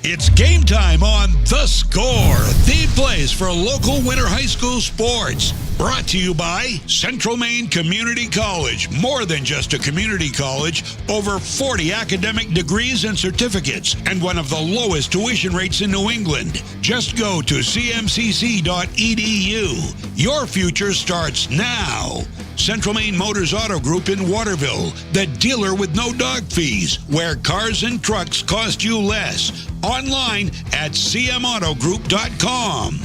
It's game time on The Score, the place for local winter high school sports. Brought to you by Central Maine Community College. More than just a community college, over 40 academic degrees and certificates, and one of the lowest tuition rates in New England. Just go to cmcc.edu. Your future starts now. Central Maine Motors Auto Group in Waterville, the dealer with no dog fees, where cars and trucks cost you less. Online at cmautogroup.com.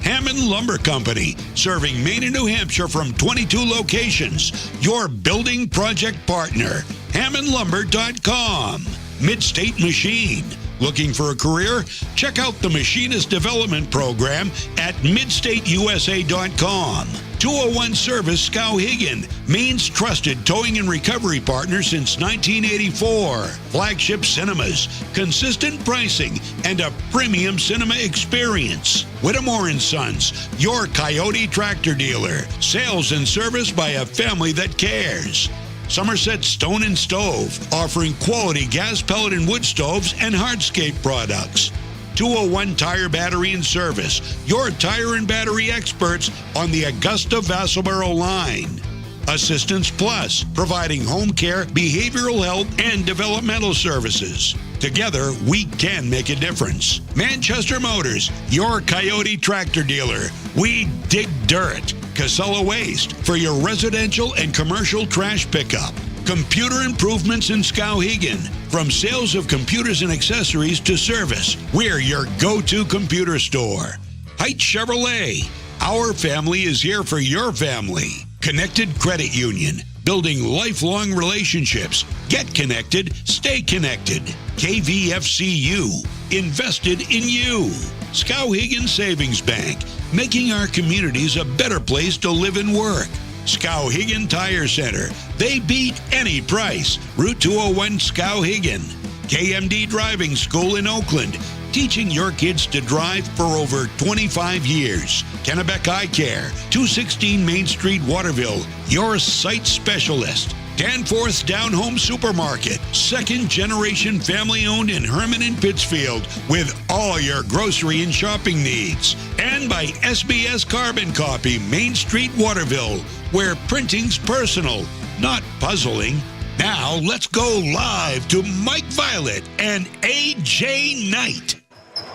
Hammond Lumber Company, serving Maine and New Hampshire from 22 locations. Your building project partner. HammondLumber.com. Midstate Machine. Looking for a career? Check out the Machinist Development Program at midstateusa.com. 201 Service Skowhegan, Maine's trusted towing and recovery partner since 1984. Flagship Cinemas, consistent pricing, and a premium cinema experience. Whittemore & Sons, your Coyote tractor dealer. Sales and service by a family that cares. Somerset Stone and Stove, offering quality gas pellet and wood stoves and hardscape products. 201 Tire Battery and Service, your tire and battery experts on the Augusta-Vassalboro line. Assistance Plus, providing home care, behavioral health, and developmental services. Together, we can make a difference. Manchester Motors, your Coyote tractor dealer. We dig dirt. Casella Waste, for your residential and commercial trash pickup. Computer Improvements in Skowhegan, from sales of computers and accessories to service. We're your go-to computer store. Heights Chevrolet, our family is here for your family. Connected Credit Union, building lifelong relationships. Get connected, stay connected. KVFCU, invested in you. Skowhegan Savings Bank, making our communities a better place to live and work. Skowhegan Tire Center, they beat any price. Route 201 Skowhegan. KMD Driving School in Oakland, teaching your kids to drive for over 25 years. Kennebec Eye Care, 216 Main Street, Waterville, your sight specialist. Danforth's Down Home Supermarket, second-generation family-owned in Herman and Pittsfield, with all your grocery and shopping needs. And by SBS Carbon Copy, Main Street, Waterville, where printing's personal, not puzzling. Now, let's go live to Mike Violet and AJ Knight.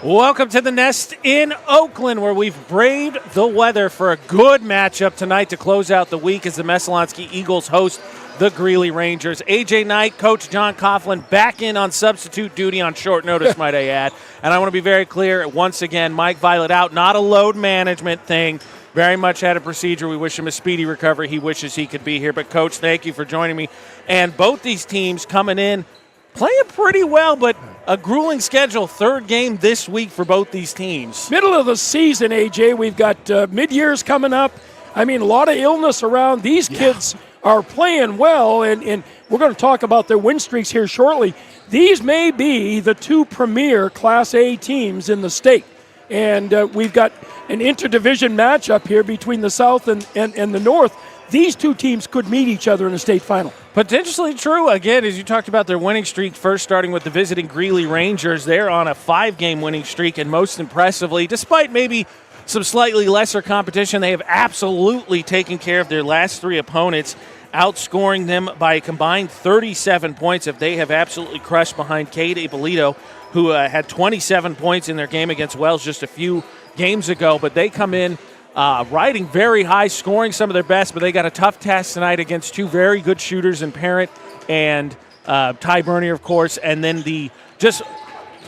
Welcome to the Nest in Oakland, where we've braved the weather for a good matchup tonight to close out the week as the Messalonskee Eagles host the Greely Rangers. AJ Knight, Coach John Coughlin back in on substitute duty on short notice, might I add. And I want to be very clear, once again, Mike Violet out, not a load management thing. Very much had a procedure. We wish him a speedy recovery. He wishes he could be here. But, Coach, thank you for joining me. And both these teams coming in, playing pretty well, but a grueling schedule. Third game this week for both these teams. Middle of the season, AJ. We've got mid-years coming up. I mean, a lot of illness around. These kids are playing well, and we're going to talk about their win streaks here shortly. These may be the two premier Class A teams in the state. And we've got an interdivision matchup here between the South and the North. These two teams could meet each other in the state final. Potentially true. Again, as you talked about their winning streak, first starting with the visiting Greely Rangers. They're on a 5-game winning streak, and most impressively, despite maybe some slightly lesser competition, they have absolutely taken care of their last three opponents, outscoring them by a combined 37 points. If they have absolutely crushed behind Cade Ippolito, who had 27 points in their game against Wells just a few games ago. But they come in riding very high, scoring some of their best, but they got a tough task tonight against two very good shooters in Parent and Ty Bernier, of course, and then the just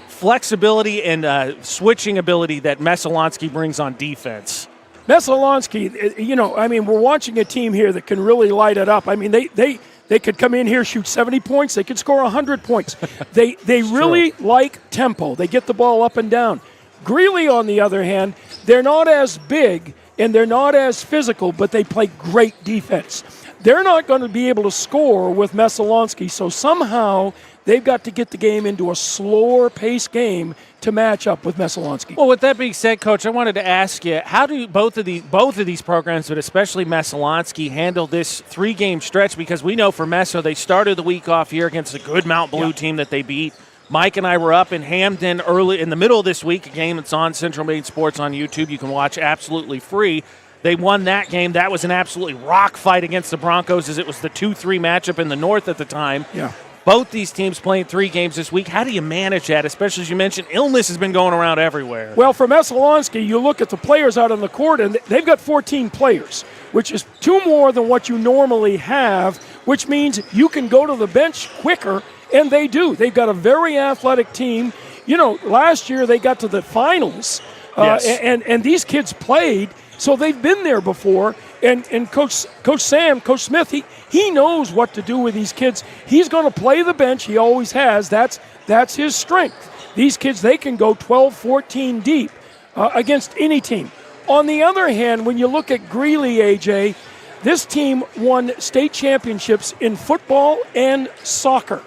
flexibility and switching ability that Messalonskee brings on defense. Messalonskee, we're watching a team here that can really light it up. I mean, they could come in here, shoot 70 points. They could score 100 points. They really like tempo. They get the ball up and down. Greely, on the other hand, they're not as big and they're not as physical, but they play great defense. They're not going to be able to score with Messalonskee, so somehow they've got to get the game into a slower pace game to match up with Messalonskee. Well, with that being said, Coach, I wanted to ask you, how do both of these programs, but especially Messalonskee, handle this 3-game stretch? Because we know for Messo, they started the week off here against a good Mount Blue team that they beat Mike and I were up in Hamden early in the middle of this week, a game that's on Central Maine Sports on YouTube. You can watch absolutely free. They won that game. That was an absolutely rock fight against the Broncos, as it was the 2-3 matchup in the North at the time. Yeah. Both these teams playing 3 games this week. How do you manage that, especially as you mentioned, illness has been going around everywhere? Well, for Messalonskee, you look at the players out on the court, and they've got 14 players, which is 2 more than what you normally have, which means you can go to the bench quicker, and they do. They've got a very athletic team. You know, last year they got to the finals, Yes. and these kids played, so they've been there before. And Coach Smith, he knows what to do with these kids. He's going to play the bench. He always has. That's his strength. These kids, they can go 12, 14 deep against any team. On the other hand, when you look at Greely, AJ, this team won state championships in football and soccer.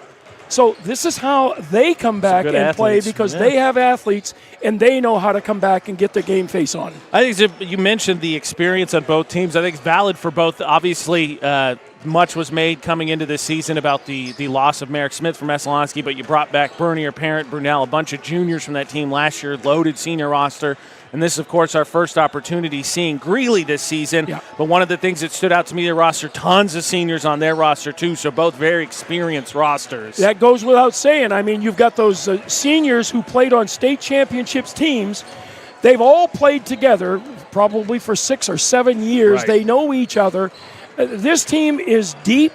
So this is how they come back and play, because they have athletes and they know how to come back and get the game face on. I think you mentioned the experience on both teams. I think it's valid for both. Obviously, much was made coming into this season about the loss of Merrick Smith from Messalonskee, but you brought back Bernier, Parent, Brunel, a bunch of juniors from that team last year, loaded senior roster. And this is, of course, our first opportunity seeing Greely this season. Yeah. But one of the things that stood out to me, their roster, tons of seniors on their roster, too, so both very experienced rosters. That goes without saying. I mean, you've got those seniors who played on state championships teams. They've all played together probably for 6 or 7 years. Right. They know each other. This team is deep.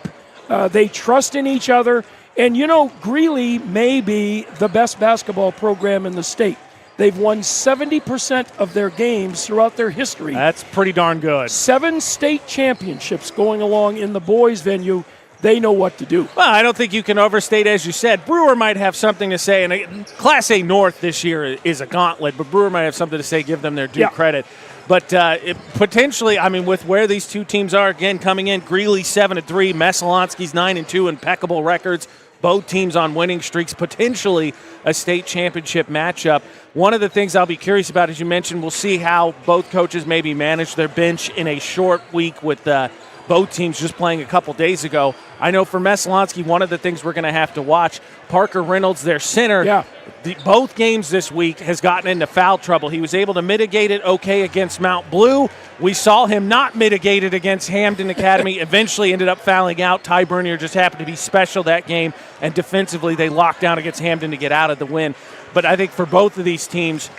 They trust in each other. And, you know, Greely may be the best basketball program in the state. They've won 70% of their games throughout their history. That's pretty darn good. 7 state championships going along in the boys' venue. They know what to do. Well, I don't think you can overstate, as you said. Brewer might have something to say, and Class A North this year is a gauntlet, but Brewer might have something to say, give them their due credit. But potentially, I mean, with where these two teams are, again, coming in, Greely 7-3, Messalonskee's 9-2, impeccable records. Both teams on winning streaks, potentially a state championship matchup. One of the things I'll be curious about, as you mentioned, we'll see how both coaches maybe manage their bench in a short week with both teams just playing a couple days ago. I know for Messalonskee, one of the things we're going to have to watch, Parker Reynolds, their center, both games this week has gotten into foul trouble. He was able to mitigate it okay against Mount Blue. We saw him not mitigate it against Hamden Academy. Eventually ended up fouling out. Ty Bernier just happened to be special that game, and defensively they locked down against Hamden to get out of the win. But I think for both of these teams,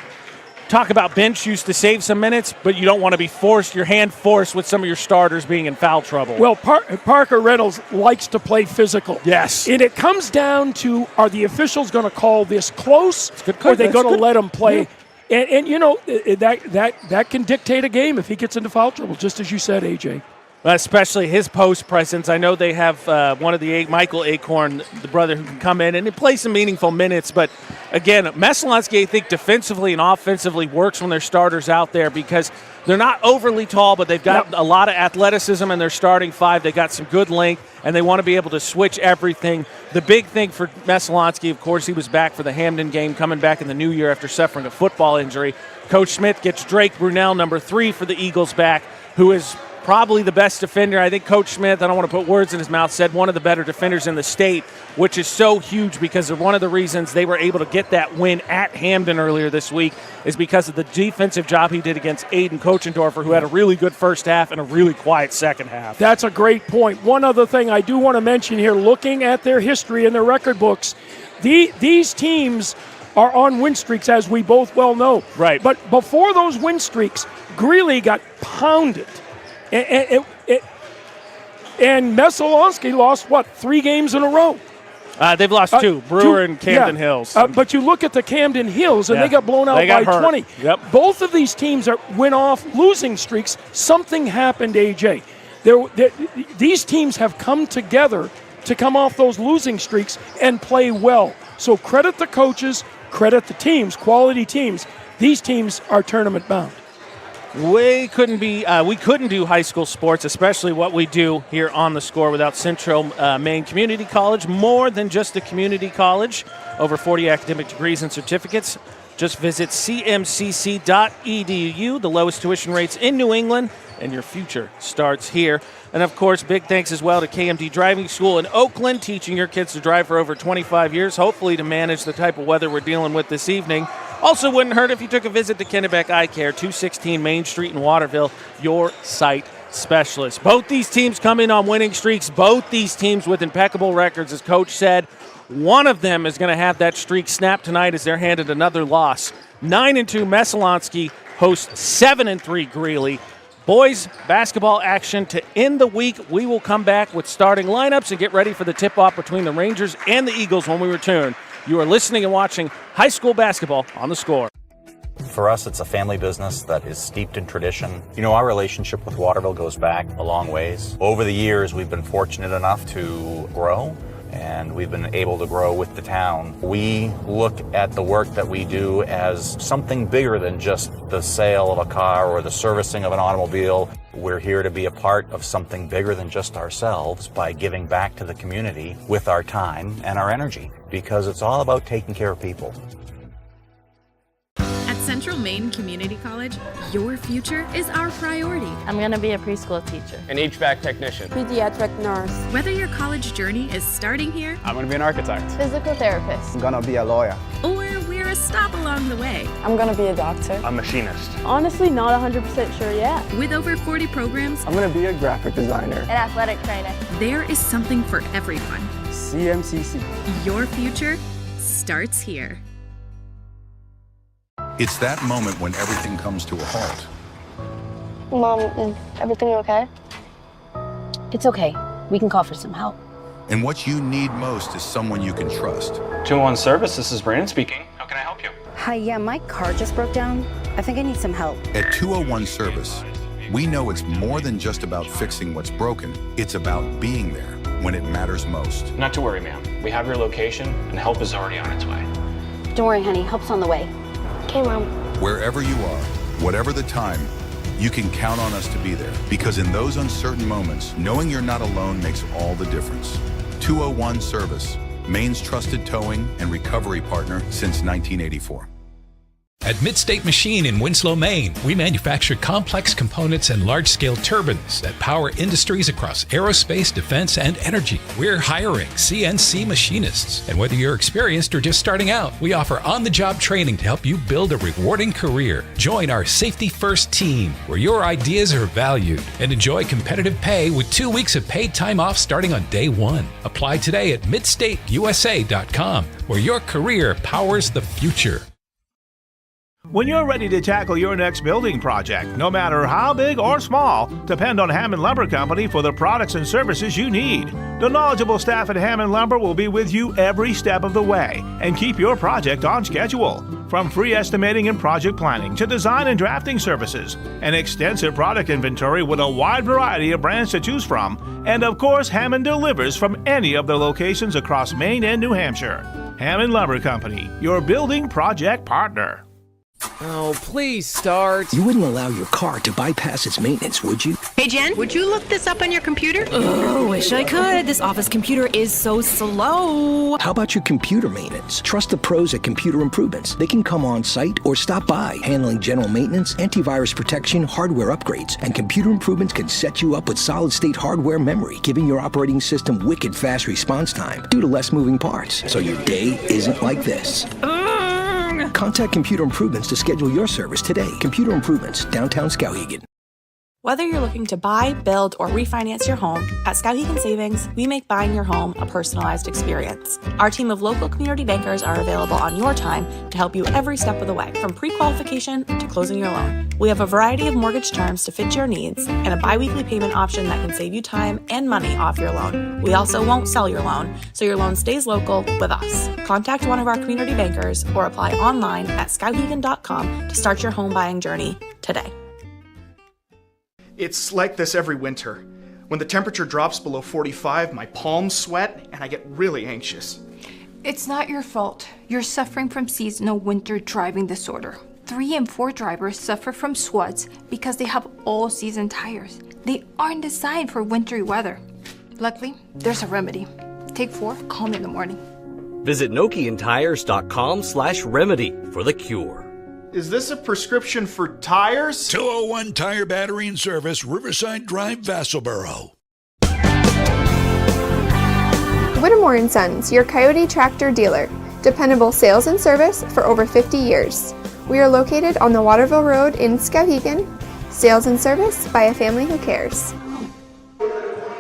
talk about bench use to save some minutes, but you don't want to be your hand forced with some of your starters being in foul trouble. Well, Parker Reynolds likes to play physical. Yes. And it comes down to, are the officials going to call this close, or are they going to let him play? Yeah. And you know, that can dictate a game if he gets into foul trouble, just as you said, AJ. Especially his post presence. I know they have one of the Michael Acorn, the brother, who can come in and play some meaningful minutes. But again, Messalonskee, I think defensively and offensively works when their starters out there, because they're not overly tall, but they've got a lot of athleticism in their starting 5. They got some good length, and they want to be able to switch everything. The big thing for Messalonskee, of course, he was back for the Hamden game, coming back in the new year after suffering a football injury. Coach Smith gets Drake Brunel, number 3 for the Eagles, back, who is probably the best defender. I think Coach Smith, I don't want to put words in his mouth, said one of the better defenders in the state, which is so huge because of one of the reasons they were able to get that win at Hamden earlier this week is because of the defensive job he did against Aiden Kochendorfer, who had a really good first half and a really quiet second half. That's a great point. One other thing I do want to mention here, looking at their history and their record books, these teams are on win streaks, as we both well know. Right. But before those win streaks, Greely got pounded. And Messalonskee lost, 3 games in a row? They've lost 2, Brewer and Camden Hills. But you look at the Camden Hills, and they got blown out by 20. Yep. Both of these teams went off losing streaks. Something happened, AJ. These teams have come together to come off those losing streaks and play well. So credit the coaches, credit the teams, quality teams. These teams are tournament bound. We couldn't do high school sports, especially what we do here on The Score, without Central Maine Community College. More than just a community college, over 40 academic degrees and certificates. Just visit cmcc.edu, the lowest tuition rates in New England, and your future starts here. And, of course, big thanks as well to KMD Driving School in Oakland, teaching your kids to drive for over 25 years, hopefully to manage the type of weather we're dealing with this evening. Also wouldn't hurt if you took a visit to Kennebec Eye Care, 216 Main Street in Waterville, your sight specialist. Both these teams come in on winning streaks, both these teams with impeccable records, as Coach said. One of them is going to have that streak snap tonight as they're handed another loss. 9-2 Messalonskee hosts 7-3 Greely. Boys basketball action to end the week. We will come back with starting lineups and get ready for the tip-off between the Rangers and the Eagles when we return. You are listening and watching high school basketball on The Score. For us, it's a family business that is steeped in tradition. You know, our relationship with Waterville goes back a long ways. Over the years, we've been fortunate enough to grow, and we've been able to grow with the town. We look at the work that we do as something bigger than just the sale of a car or the servicing of an automobile. We're here to be a part of something bigger than just ourselves by giving back to the community with our time and our energy, because it's all about taking care of people. At Central Maine Community College, your future is our priority. I'm going to be a preschool teacher. An HVAC technician. Pediatric nurse. Whether your college journey is starting here, I'm going to be an architect. Physical therapist. I'm going to be a lawyer. or we're a stop along the way. I'm going to be a doctor. A machinist. Honestly, not 100% sure yet. With over 40 programs, I'm going to be a graphic designer. An athletic trainer. there is something for everyone. CMCC. Your future starts here. It's that moment when everything comes to a halt. Mom, is everything okay? It's okay. We can call for some help. And what you need most is someone you can trust. 201 Service, this is Brandon speaking. How can I help you? Hi, yeah, my car just broke down. I think I need some help. At 201 Service, we know it's more than just about fixing what's broken. It's about being there when it matters most. Not to worry, ma'am. We have your location, and help is already on its way. Don't worry, honey. Help's on the way. Okay, Mom. Wherever you are, whatever the time, you can count on us to be there. Because in those uncertain moments, knowing you're not alone makes all the difference. 201 Service, Maine's trusted towing and recovery partner since 1984. At Midstate Machine in Winslow, Maine, we manufacture complex components and large-scale turbines that power industries across aerospace, defense, and energy. We're hiring CNC machinists. And whether you're experienced or just starting out, we offer on-the-job training to help you build a rewarding career. Join our Safety First team, where your ideas are valued, and enjoy competitive pay with 2 weeks of paid time off starting on day one. Apply today at midstateusa.com, where your career powers the future. When you're ready to tackle your next building project, no matter how big or small, depend on Hammond Lumber Company for the products and services you need. The knowledgeable staff at Hammond Lumber will be with you every step of the way and keep your project on schedule. From free estimating and project planning to design and drafting services, an extensive product inventory with a wide variety of brands to choose from, and of course, Hammond delivers from any of the locations across Maine and New Hampshire. Hammond Lumber Company, your building project partner. Oh, please start. You wouldn't allow your car to bypass its maintenance, would you? Hey, Jen, would you look this up on your computer? Oh, wish I could. This office computer is so slow. How about your computer maintenance? Trust the pros at Computer Improvements. They can come on site or stop by, handling general maintenance, antivirus protection, hardware upgrades. And Computer Improvements can set you up with solid-state hardware memory, giving your operating system wicked fast response time due to less moving parts. So your day isn't like this. Contact Computer Improvements to schedule your service today. Computer Improvements, downtown Skowhegan. Whether you're looking to buy, build, or refinance your home, at Skowhegan Savings, we make buying your home a personalized experience. Our team of local community bankers are available on your time to help you every step of the way, from pre-qualification to closing your loan. We have a variety of mortgage terms to fit your needs and a bi-weekly payment option that can save you time and money off your loan. We also won't sell your loan, so your loan stays local with us. Contact one of our community bankers or apply online at skowhegan.com to start your home buying journey today. It's like this every winter. When the temperature drops below 45, my palms sweat and I get really anxious. It's not your fault. You're suffering from seasonal winter driving disorder. 3 and 4 drivers suffer from SWUDs because they have all-season tires. They aren't designed for wintry weather. Luckily, there's a remedy. Take 4, call me in the morning. Visit NokianTires.com/remedy for the cure. Is this a prescription for tires? 201 Tire Battery and Service, Riverside Drive, Vassalboro. Whittemore & Sons, your Coyote tractor dealer. Dependable sales and service for over 50 years. We are located on the Waterville Road in Skowhegan. Sales and service by a family who cares.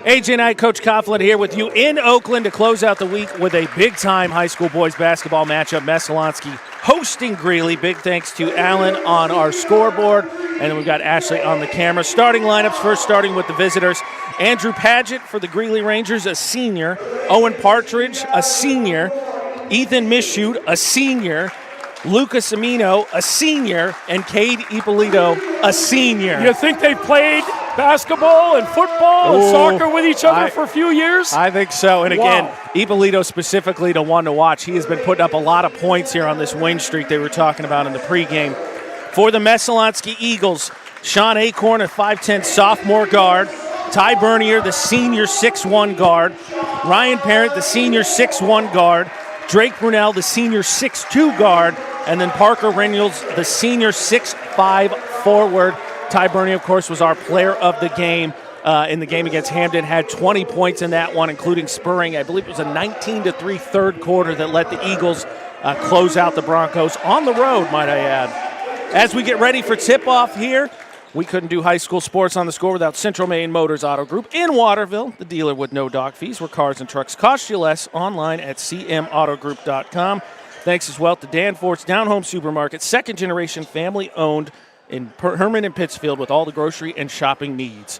AJ Knight, Coach Coughlin here with you in Oakland to close out the week with a big-time high school boys basketball matchup. Messalonskee hosting Greely. Big thanks to Alan on our scoreboard. And then we've got Ashley on the camera. Starting lineups first, starting with the visitors. Andrew Padgett for the Greely Rangers, a senior. Owen Partridge, a senior. Ethan Mischut, a senior. Lucas Amino, a senior. And Cade Ippolito, a senior. You think they played basketball and football and soccer with each other for a few years? I think so. And again, Ippolito specifically the one to watch. He has been putting up a lot of points here on this win streak they were talking about in the pregame. For the Messalonskee Eagles, Sean Acorn, a 5'10 sophomore guard. Ty Bernier, the senior 6'1 guard. Ryan Parent, the senior 6'1 guard. Drake Brunel, the senior 6'2 guard. And then Parker Reynolds, the senior 6'5 forward. Ty Bernier, of course, was our player of the game in the game against Hamden. Had 20 points in that one, including spurring. I believe it was a 19-3 third quarter that let the Eagles close out the Broncos on the road, might I add. As we get ready for tip-off here, we couldn't do high school sports on the score without Central Maine Motors Auto Group in Waterville, the dealer with no dock fees, where cars and trucks cost you less, online at cmautogroup.com. Thanks as well to Danforth's Down Home Supermarket, second-generation family-owned in Herman and Pittsfield with all the grocery and shopping needs.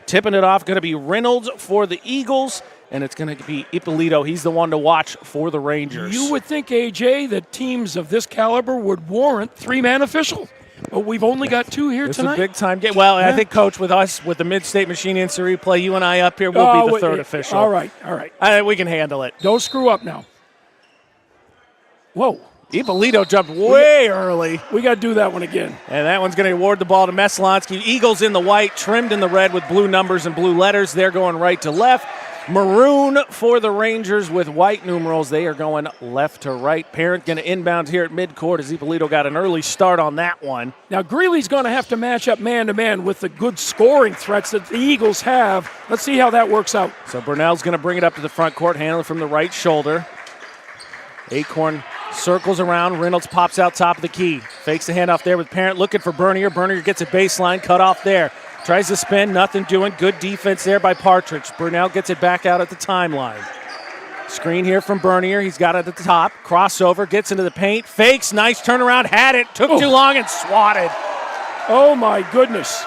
Tipping it off, going to be Reynolds for the Eagles, and it's going to be Ippolito. He's the one to watch for the Rangers. You would think, AJ, that teams of this caliber would warrant three-man official. But we've only got two here tonight. It's a big-time game. Well, I think, Coach, with us, with the Mid-State Machine Instant Replay, you and I up here, we'll be the third official. All right. I think we can handle it. Don't screw up now. Whoa. Ippolito jumped way early. We got to do that one again. And that one's going to award the ball to Messalonskee. Eagles in the white, trimmed in the red with blue numbers and blue letters. They're going right to left. Maroon for the Rangers with white numerals. They are going left to right. Parent going to inbound here at midcourt as Ippolito got an early start on that one. Now, Greeley's going to have to match up man-to-man with the good scoring threats that the Eagles have. Let's see how that works out. So Burnell's going to bring it up to the front court, handle it from the right shoulder. Acorn circles around. Reynolds pops out top of the key. Fakes the handoff there with Parent looking for Bernier. Bernier gets a baseline, cut off there. Tries to spin, nothing doing. Good defense there by Partridge. Burnell gets it back out at the timeline. Screen here from Bernier. He's got it at the top. Crossover, gets into the paint. Fakes, nice turnaround, had it. Took too long and swatted. Oh, my goodness.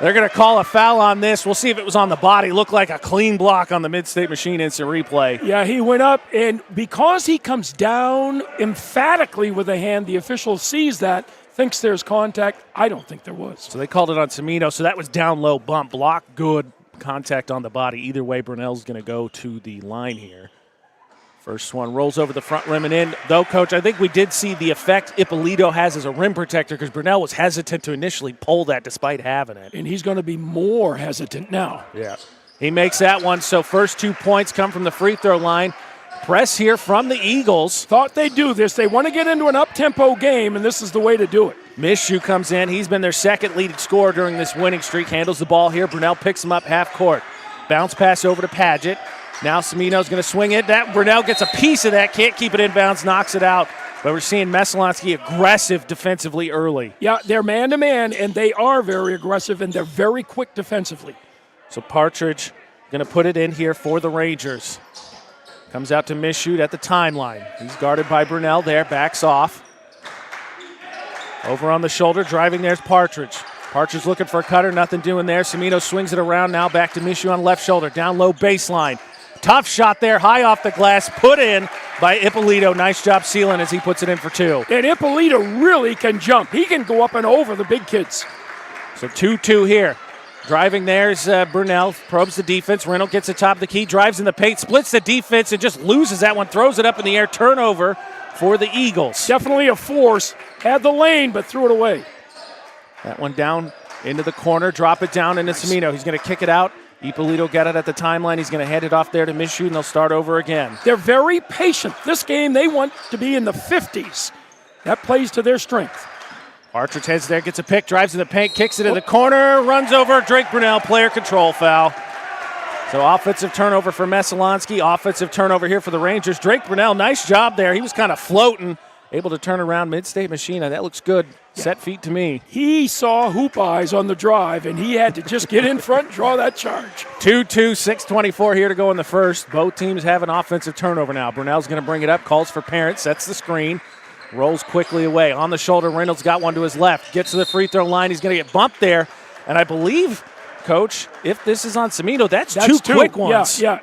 They're going to call a foul on this. We'll see if it was on the body. Looked like a clean block on the Mid-State Machine Instant Replay. Yeah, he went up, and because he comes down emphatically with a hand, the official sees that, thinks there's contact. I don't think there was. So they called it on Semino. So that was down low bump. Block, good. Contact on the body. Either way, Brunell's going to go to the line here. First one rolls over the front rim and in. Though, Coach, I think we did see the effect Ippolito has as a rim protector because Brunell was hesitant to initially pull that despite having it. And he's going to be more hesitant now. Yeah. He makes that one. So first 2 points come from the free throw line. Press here from the Eagles. Thought they'd do this. They want to get into an up-tempo game, and this is the way to do it. Mischut comes in. He's been their second leading scorer during this winning streak. Handles the ball here. Brunell picks him up half court. Bounce pass over to Padgett. Now Semino's going to swing it. That Brunell gets a piece of that. Can't keep it inbounds. Knocks it out. But we're seeing Messalonskee aggressive defensively early. Yeah, they're man-to-man, and they are very aggressive, and they're very quick defensively. So Partridge going to put it in here for the Rangers. Comes out to Mischut at the timeline. He's guarded by Brunell there. Backs off. Over on the shoulder. Driving there's Partridge. Partridge looking for a cutter. Nothing doing there. Semino swings it around now. Back to Mischut on left shoulder. Down low baseline. Tough shot there. High off the glass. Put in by Ippolito. Nice job sealing as he puts it in for two. And Ippolito really can jump. He can go up and over the big kids. So 2-2 here. Driving there's Brunell, probes the defense. Reynolds gets the top of the key, drives in the paint, splits the defense, and just loses that one, throws it up in the air. Turnover for the Eagles. Definitely a force. Had the lane, but threw it away. That one down into the corner, drop it down into Semino. He's going to kick it out Ippolito got it at the timeline. He's going to hand it off there to Michoud, and they'll start over again. They're very patient. This game, they want to be in the 50s. That plays to their strength. Partridge heads there, gets a pick, drives in the paint, kicks it in the corner, runs over Drake Brunell, player control foul. So offensive turnover for Messalonskee, offensive turnover here for the Rangers. Drake Brunell, nice job there. He was kind of floating, able to turn around Mid-State Machine. That looks good. Yeah. Set feet to me. He saw hoop eyes on the drive, and he had to just get in front and draw that charge. 2-2, 6:24 here to go in the first. Both teams have an offensive turnover now. Brunell's going to bring it up, calls for Parent, sets the screen. Rolls quickly away. On the shoulder, Reynolds got one to his left. Gets to the free throw line. He's going to get bumped there. And I believe, Coach, if this is on Cimino, that's two quick ones. Yeah,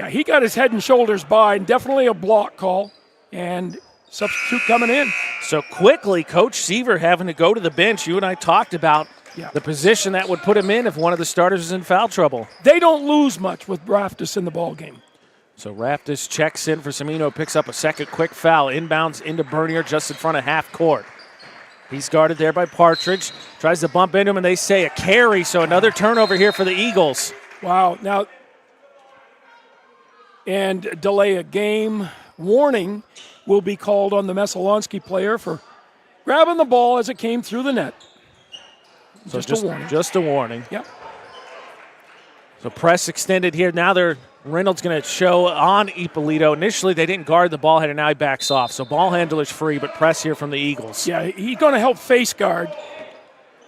he got his head and shoulders by, and definitely a block call. And substitute coming in. So quickly, Coach Seaver having to go to the bench. You and I talked about the position that would put him in if one of the starters is in foul trouble. They don't lose much with Raftis in the ballgame. So Raftis checks in for Cimino, picks up a second quick foul, inbounds into Bernier just in front of half court. He's guarded there by Partridge, tries to bump into him, and they say a carry, so another turnover here for the Eagles. Wow, now, and delay a game. Warning will be called on the Messalonskee player for grabbing the ball as it came through the net. So just a warning. Just a warning. Yep. So press extended here. Now Reynolds going to show on Ippolito. Initially, they didn't guard the ball header. Now he backs off. So ball handler's free, but press here from the Eagles. Yeah, he's going to help face guard.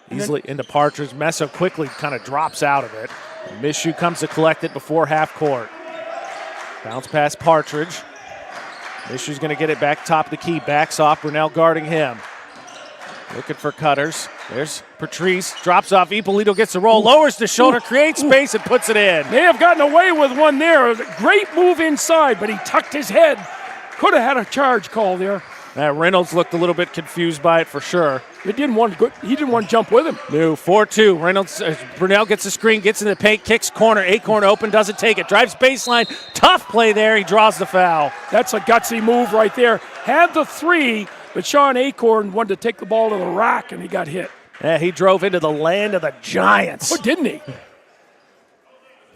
Easily into Partridge. Messo quickly kind of drops out of it. Michoud comes to collect it before half court. Bounce past Partridge. Michoud's going to get it back top of the key. Backs off. Brunell guarding him. Looking for cutters. There's Patrice. Drops off. Ippolito gets the roll. Lowers the shoulder. Creates space and puts it in. May have gotten away with one there. Great move inside, but he tucked his head. Could have had a charge call there. Reynolds looked a little bit confused by it for sure. He didn't want to jump with him. No, 4-2. Reynolds, Brunell gets the screen, gets in the paint, kicks corner. Acorn open, doesn't take it. Drives baseline. Tough play there. He draws the foul. That's a gutsy move right there. Had the three, but Sean Acorn wanted to take the ball to the rack, and he got hit. Yeah, he drove into the land of the Giants. Oh, didn't he?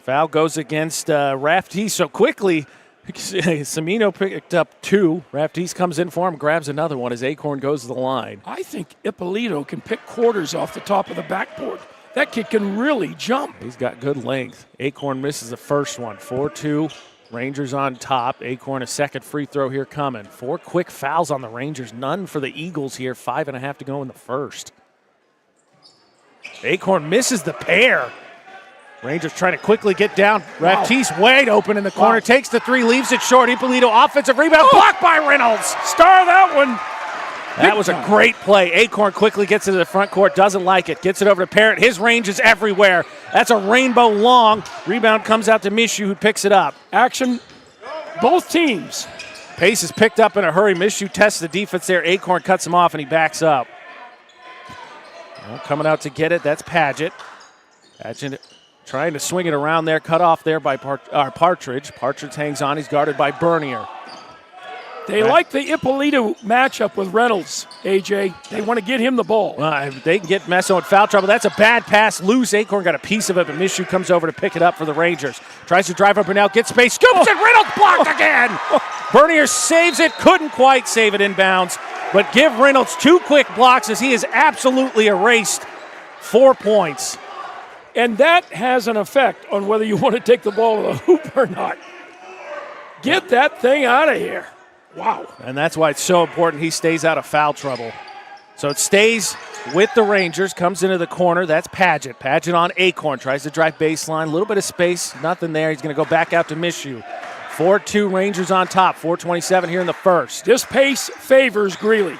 Foul goes against Raftis so quickly. Cimino picked up two. Raftis comes in for him, grabs another one as Acorn goes to the line. I think Ippolito can pick quarters off the top of the backboard. That kid can really jump. He's got good length. Acorn misses the first one. 4-2. Rangers on top. Acorn a second free throw here coming. 4 quick fouls on the Rangers. None for the Eagles here. 5.5 to go in the first. Acorn misses the pair. Rangers trying to quickly get down. Raftis wide open in the corner. Takes the three, leaves it short. Ippolito offensive rebound. Blocked by Reynolds. Star that one. That was a great play. Acorn quickly gets into the front court. Doesn't like it. Gets it over to Parent. His range is everywhere. That's a rainbow long. Rebound comes out to Michoud, who picks it up. Action. Both teams. Pace is picked up in a hurry. Michoud tests the defense there. Acorn cuts him off, and he backs up. Well, coming out to get it, that's Paget. Paget trying to swing it around there, cut off there by Partridge. Partridge hangs on. He's guarded by Bernier. They like the Ippolito matchup with Reynolds, AJ. They want to get him the ball. They can get Messo in foul trouble. That's a bad pass. Loose. Acorn got a piece of it, but Michoud comes over to pick it up for the Rangers. Tries to drive up and out, gets space, scoops it. Reynolds blocked again. Bernier saves it. Couldn't quite save it inbounds, but give Reynolds 2 quick blocks as he is absolutely erased. 4 points. And that has an effect on whether you want to take the ball to the hoop or not. Get that thing out of here. Wow. And that's why it's so important he stays out of foul trouble. So it stays with the Rangers, comes into the corner. That's Paget. Paget on Acorn, tries to drive baseline. A little bit of space, nothing there. He's going to go back out to Michoud. 4-2 Rangers on top, 4:27 here in the first. This pace favors Greely.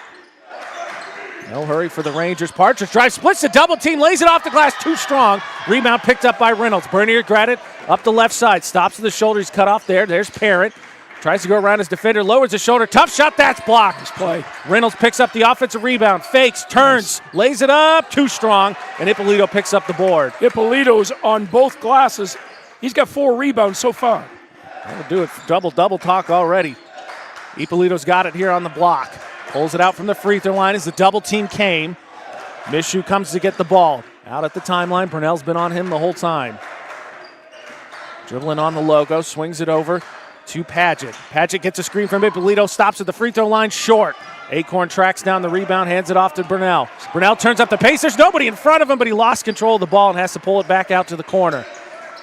No hurry for the Rangers. Partridge drives, splits the double team, lays it off the glass, too strong. Rebound picked up by Reynolds. Bernier grabbed it up the left side, stops to the shoulder. He's cut off there. There's Parent. Tries to go around his defender, lowers his shoulder. Tough shot, that's blocked. Nice play. Reynolds picks up the offensive rebound, fakes, turns, lays it up, too strong, and Ippolito picks up the board. Ippolito's on both glasses. He's got 4 rebounds so far. That'll do it. Double talk already. Ippolito's got it here on the block. Pulls it out from the free throw line as the double team came. Michoud comes to get the ball. Out at the timeline. Brunell's been on him the whole time. Dribbling on the logo, swings it over to Paget. Paget gets a screen from Ippolito, stops at the free throw line, short. Acorn tracks down the rebound, hands it off to Burnell. Burnell turns up the pace. There's nobody in front of him, but he lost control of the ball and has to pull it back out to the corner.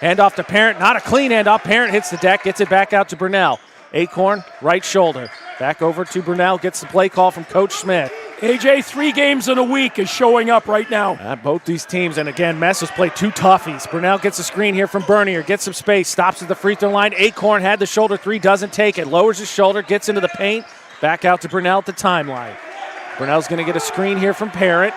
Hand off to Parent, not a clean handoff. Parent hits the deck, gets it back out to Burnell. Acorn, right shoulder. Back over to Burnell, gets the play call from Coach Smith. AJ, 3 games in a week is showing up right now. Both these teams, and again, Mess has played 2 toughies. Burnell gets a screen here from Bernier, gets some space, stops at the free throw line. Acorn had the shoulder 3, doesn't take it. Lowers his shoulder, gets into the paint, back out to Burnell at the timeline. Burnell's going to get a screen here from Parent.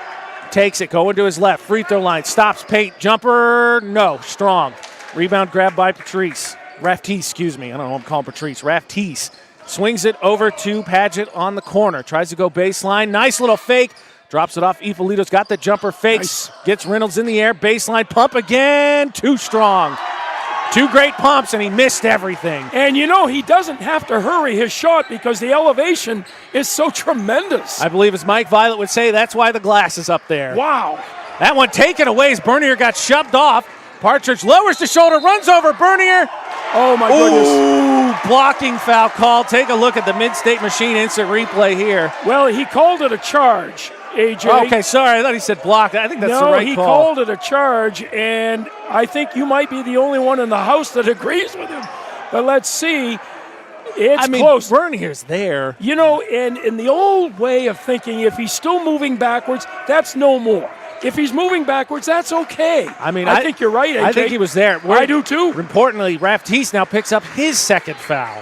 Takes it, going to his left, free throw line, stops, paint, jumper, no, strong. Rebound grabbed by Raftease, excuse me. I don't know what I'm calling Patrice. Raftease swings it over to Paget on the corner. Tries to go baseline. Nice little fake. Drops it off. Ippolito's got the jumper, fakes. Nice. Gets Reynolds in the air. Baseline pump again. Too strong. 2 great pumps, and he missed everything. And you know, he doesn't have to hurry his shot because the elevation is so tremendous. I believe, as Mike Violet would say, that's why the glass is up there. Wow. That one taken away as Bernier got shoved off. Partridge lowers the shoulder, runs over Bernier. Oh, my goodness. Ooh, blocking foul call. Take a look at the Mid-State Machine instant replay here. Well, he called it a charge, AJ. Okay, sorry. I thought he said block. I think that's the right call. No, he called it a charge, and I think you might be the only one in the house that agrees with him. But let's see. It's close. Bernier's there. You know, and in the old way of thinking, if he's still moving backwards, that's no more. If he's moving backwards, that's okay. I think you're right, AJ. I think he was there. I do too. Importantly, Raftease now picks up his second foul.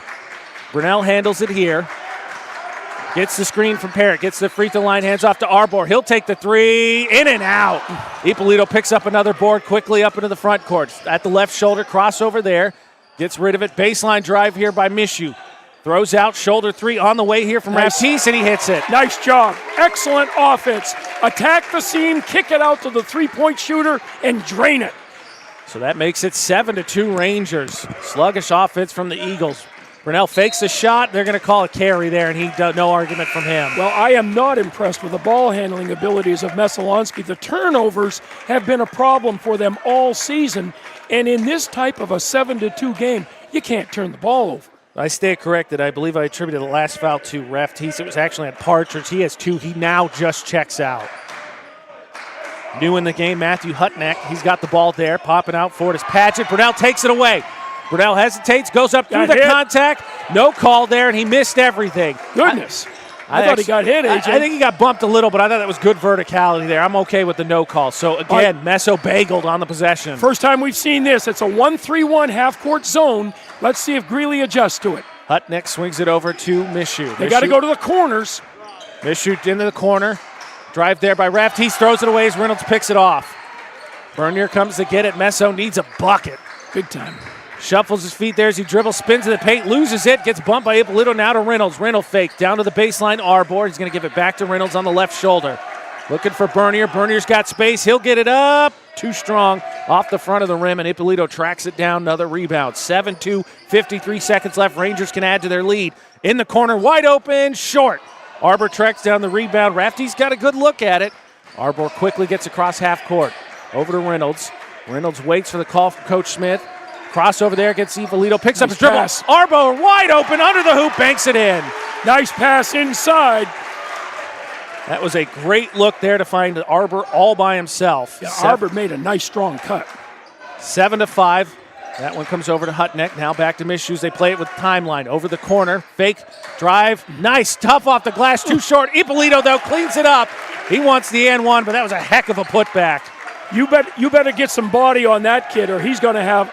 Burnell handles it here. Gets the screen from Parrott. Gets the free throw line, hands off to Arbor. He'll take the 3, in and out. Ippolito picks up another board quickly up into the front court. At the left shoulder, crossover there. Gets rid of it. Baseline drive here by Mishu. Throws out, shoulder 3 on the way here from Raftease, and he hits it. Nice job. Excellent offense. Attack the seam, kick it out to the 3-point shooter, and drain it. So that makes it 7-2 Rangers. Sluggish offense from the Eagles. Burnell fakes the shot. They're going to call a carry there, and no argument from him. Well, I am not impressed with the ball handling abilities of Messalonskee. The turnovers have been a problem for them all season, and in this type of a 7-2 game, you can't turn the ball over. I stay corrected. I believe I attributed the last foul to Raftease. It was actually on Partridge. He has 2. He now just checks out. New in the game, Matthew Hutneck. He's got the ball there. Popping out for it is Paget. Burnell takes it away. Burnell hesitates, goes up through the contact. No call there, and he missed everything. Goodness. I thought he got hit, AJ. I think he got bumped a little, but I thought that was good verticality there. I'm okay with the no call. So, again, Messo bageled on the possession. First time we've seen this. It's a 1-3-1 half-court zone. Let's see if Greely adjusts to it. Hutneck swings it over to Mishu. They got to go to the corners. Mishu into the corner. Drive there by Raftease. Throws it away as Reynolds picks it off. Bernier comes to get it. Messo needs a bucket. Big time. Shuffles his feet there as he dribbles, spins to the paint, loses it, gets bumped by Ippolito, now to Reynolds. Reynolds fake, down to the baseline, Arbor. He's going to give it back to Reynolds on the left shoulder. Looking for Bernier. Bernier's got space. He'll get it up. Too strong off the front of the rim, and Ippolito tracks it down. Another rebound. 7-2, 53 seconds left. Rangers can add to their lead. In the corner, wide open, short. Arbor tracks down the rebound. Raftease got a good look at it. Arbor quickly gets across half court. Over to Reynolds. Reynolds waits for the call from Coach Smith. Crossover there against Ippolito. Picks up his dribble. Arbor wide open under the hoop. Banks it in. Nice pass inside. That was a great look there to find Arbor all by himself. Yeah, Arbor made a nice strong cut. 7-5. That one comes over to Hutneck. Now back to Mishu. They play it with timeline. Over the corner. Fake. Drive. Nice. Tough off the glass. Too short. Ippolito, though, cleans it up. He wants the and one, but that was a heck of a putback. You better get some body on that kid, or he's going to have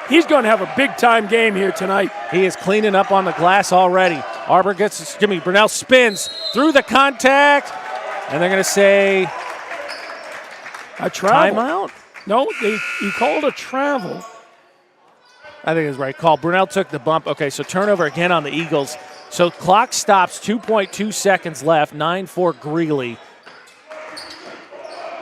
a big-time game here tonight. He is cleaning up on the glass already. Arbor gets Jimmy. Burnell spins through the contact, and they're going to say a travel. Timeout? No, he called a travel. I think it's right call. Burnell took the bump. Okay, so turnover again on the Eagles. So clock stops, 2.2 seconds left, 9-4 Greely.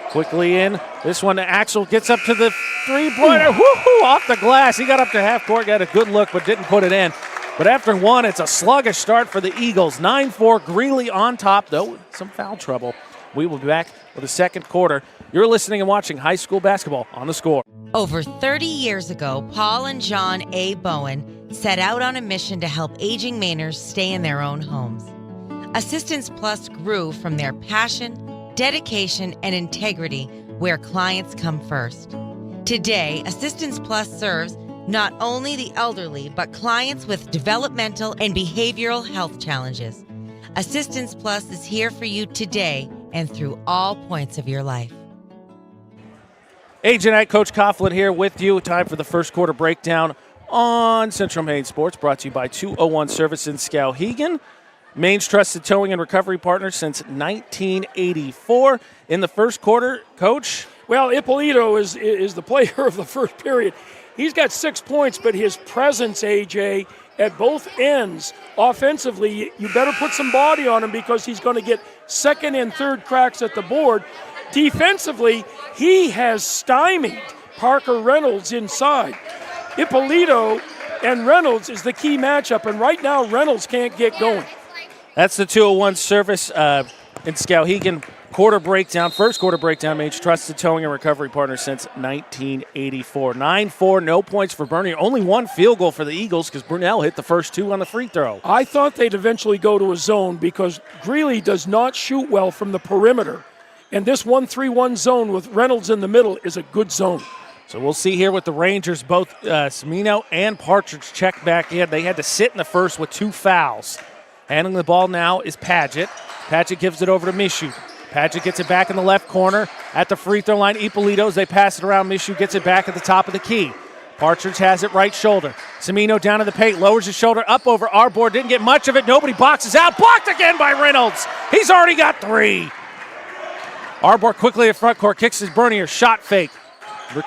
Quickly in. This one, Axel gets up to the three-pointer. Woo-hoo, off the glass. He got up to half court, got a good look, but didn't put it in. But after one, it's a sluggish start for the Eagles. 9-4, Greely on top, though some foul trouble. We will be back with the second quarter You're listening and watching high school basketball on The Score. Over 30 years ago, Paul and John A. Bowen set out on a mission to help aging Mainers stay in their own homes. Assistance Plus grew from their passion, dedication, and integrity where clients come first. Today, Assistance Plus serves not only the elderly, but clients with developmental and behavioral health challenges. Assistance Plus is here for you today and through all points of your life. Agent at Coach Coughlin here with you. Time for the first quarter breakdown on Central Maine Sports, brought to you by 201 Service in Skowhegan. Maine's trusted towing and recovery partner since 1984. In the first quarter, Coach? Well, Ippolito is the player of the first period. He's got 6 points, but his presence, AJ, at both ends, offensively, you better put some body on him because he's going to get second and third cracks at the board. Defensively, he has stymied Parker Reynolds inside. Ippolito and Reynolds is the key matchup, and right now Reynolds can't get going. That's the 201 Service in Skowhegan quarter breakdown. First quarter breakdown, Maine's trusted towing and recovery partner since 1984. 9-4, no points for Bernier. Only one field goal for the Eagles because Brunel hit the first two on the free throw. I thought they'd eventually go to a zone because Greely does not shoot well from the perimeter. And this 1-3-1 zone with Reynolds in the middle is a good zone. So we'll see here with the Rangers, both Semino and Partridge check back in. They had to sit in the first with 2 fouls. Handling the ball now is Paget. Paget gives it over to Mishu. Paget gets it back in the left corner at the free throw line. Ippolito's, they pass it around. Mishu gets it back at the top of the key. Partridge has it right shoulder. Semino down to the paint, lowers his shoulder up over Arbor. Didn't get much of it. Nobody boxes out. Blocked again by Reynolds. He's already got 3. Arbor quickly at front court, kicks his Bernier, shot fake.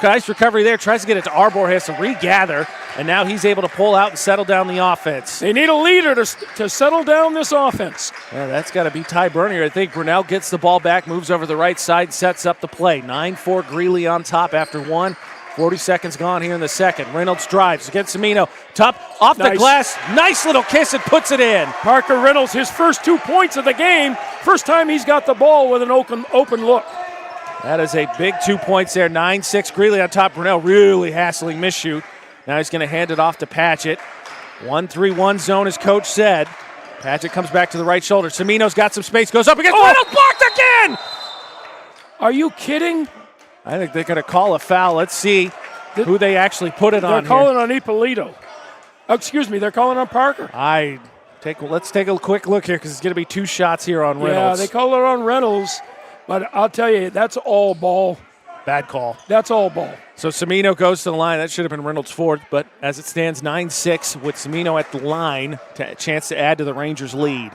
Nice recovery there, tries to get it to Arbor, has to regather, and now he's able to pull out and settle down the offense. They need a leader to settle down this offense. Yeah, that's got to be Ty Bernier. I think Brunel gets the ball back, moves over the right side, sets up the play. 9-4 Greely on top after 1. 40 seconds gone here in the second. Reynolds drives against Semino. Top, off the glass. Nice little kiss and puts it in. Parker Reynolds, his first 2 points of the game. First time he's got the ball with an open look. That is a big 2 points there. 9-6 Greely on top. Brunel really hassling Mishu. Now he's going to hand it off to Paget. 1-3-1 zone, as Coach said. Paget comes back to the right shoulder. Semino's got some space. Goes up against Reynolds. Blocked again! Are you kidding? I think they're going to call a foul. Let's see who they actually put it on. They're calling on Ippolito. Oh, excuse me, they're calling on Parker. Let's take a quick look here because it's going to be 2 shots here on Reynolds. Yeah, they call it on Reynolds, but I'll tell you, that's all ball. Bad call. That's all ball. So Semino goes to the line. That should have been Reynolds' fourth, but as it stands, 9-6 with Semino at the line, a chance to add to the Rangers' lead.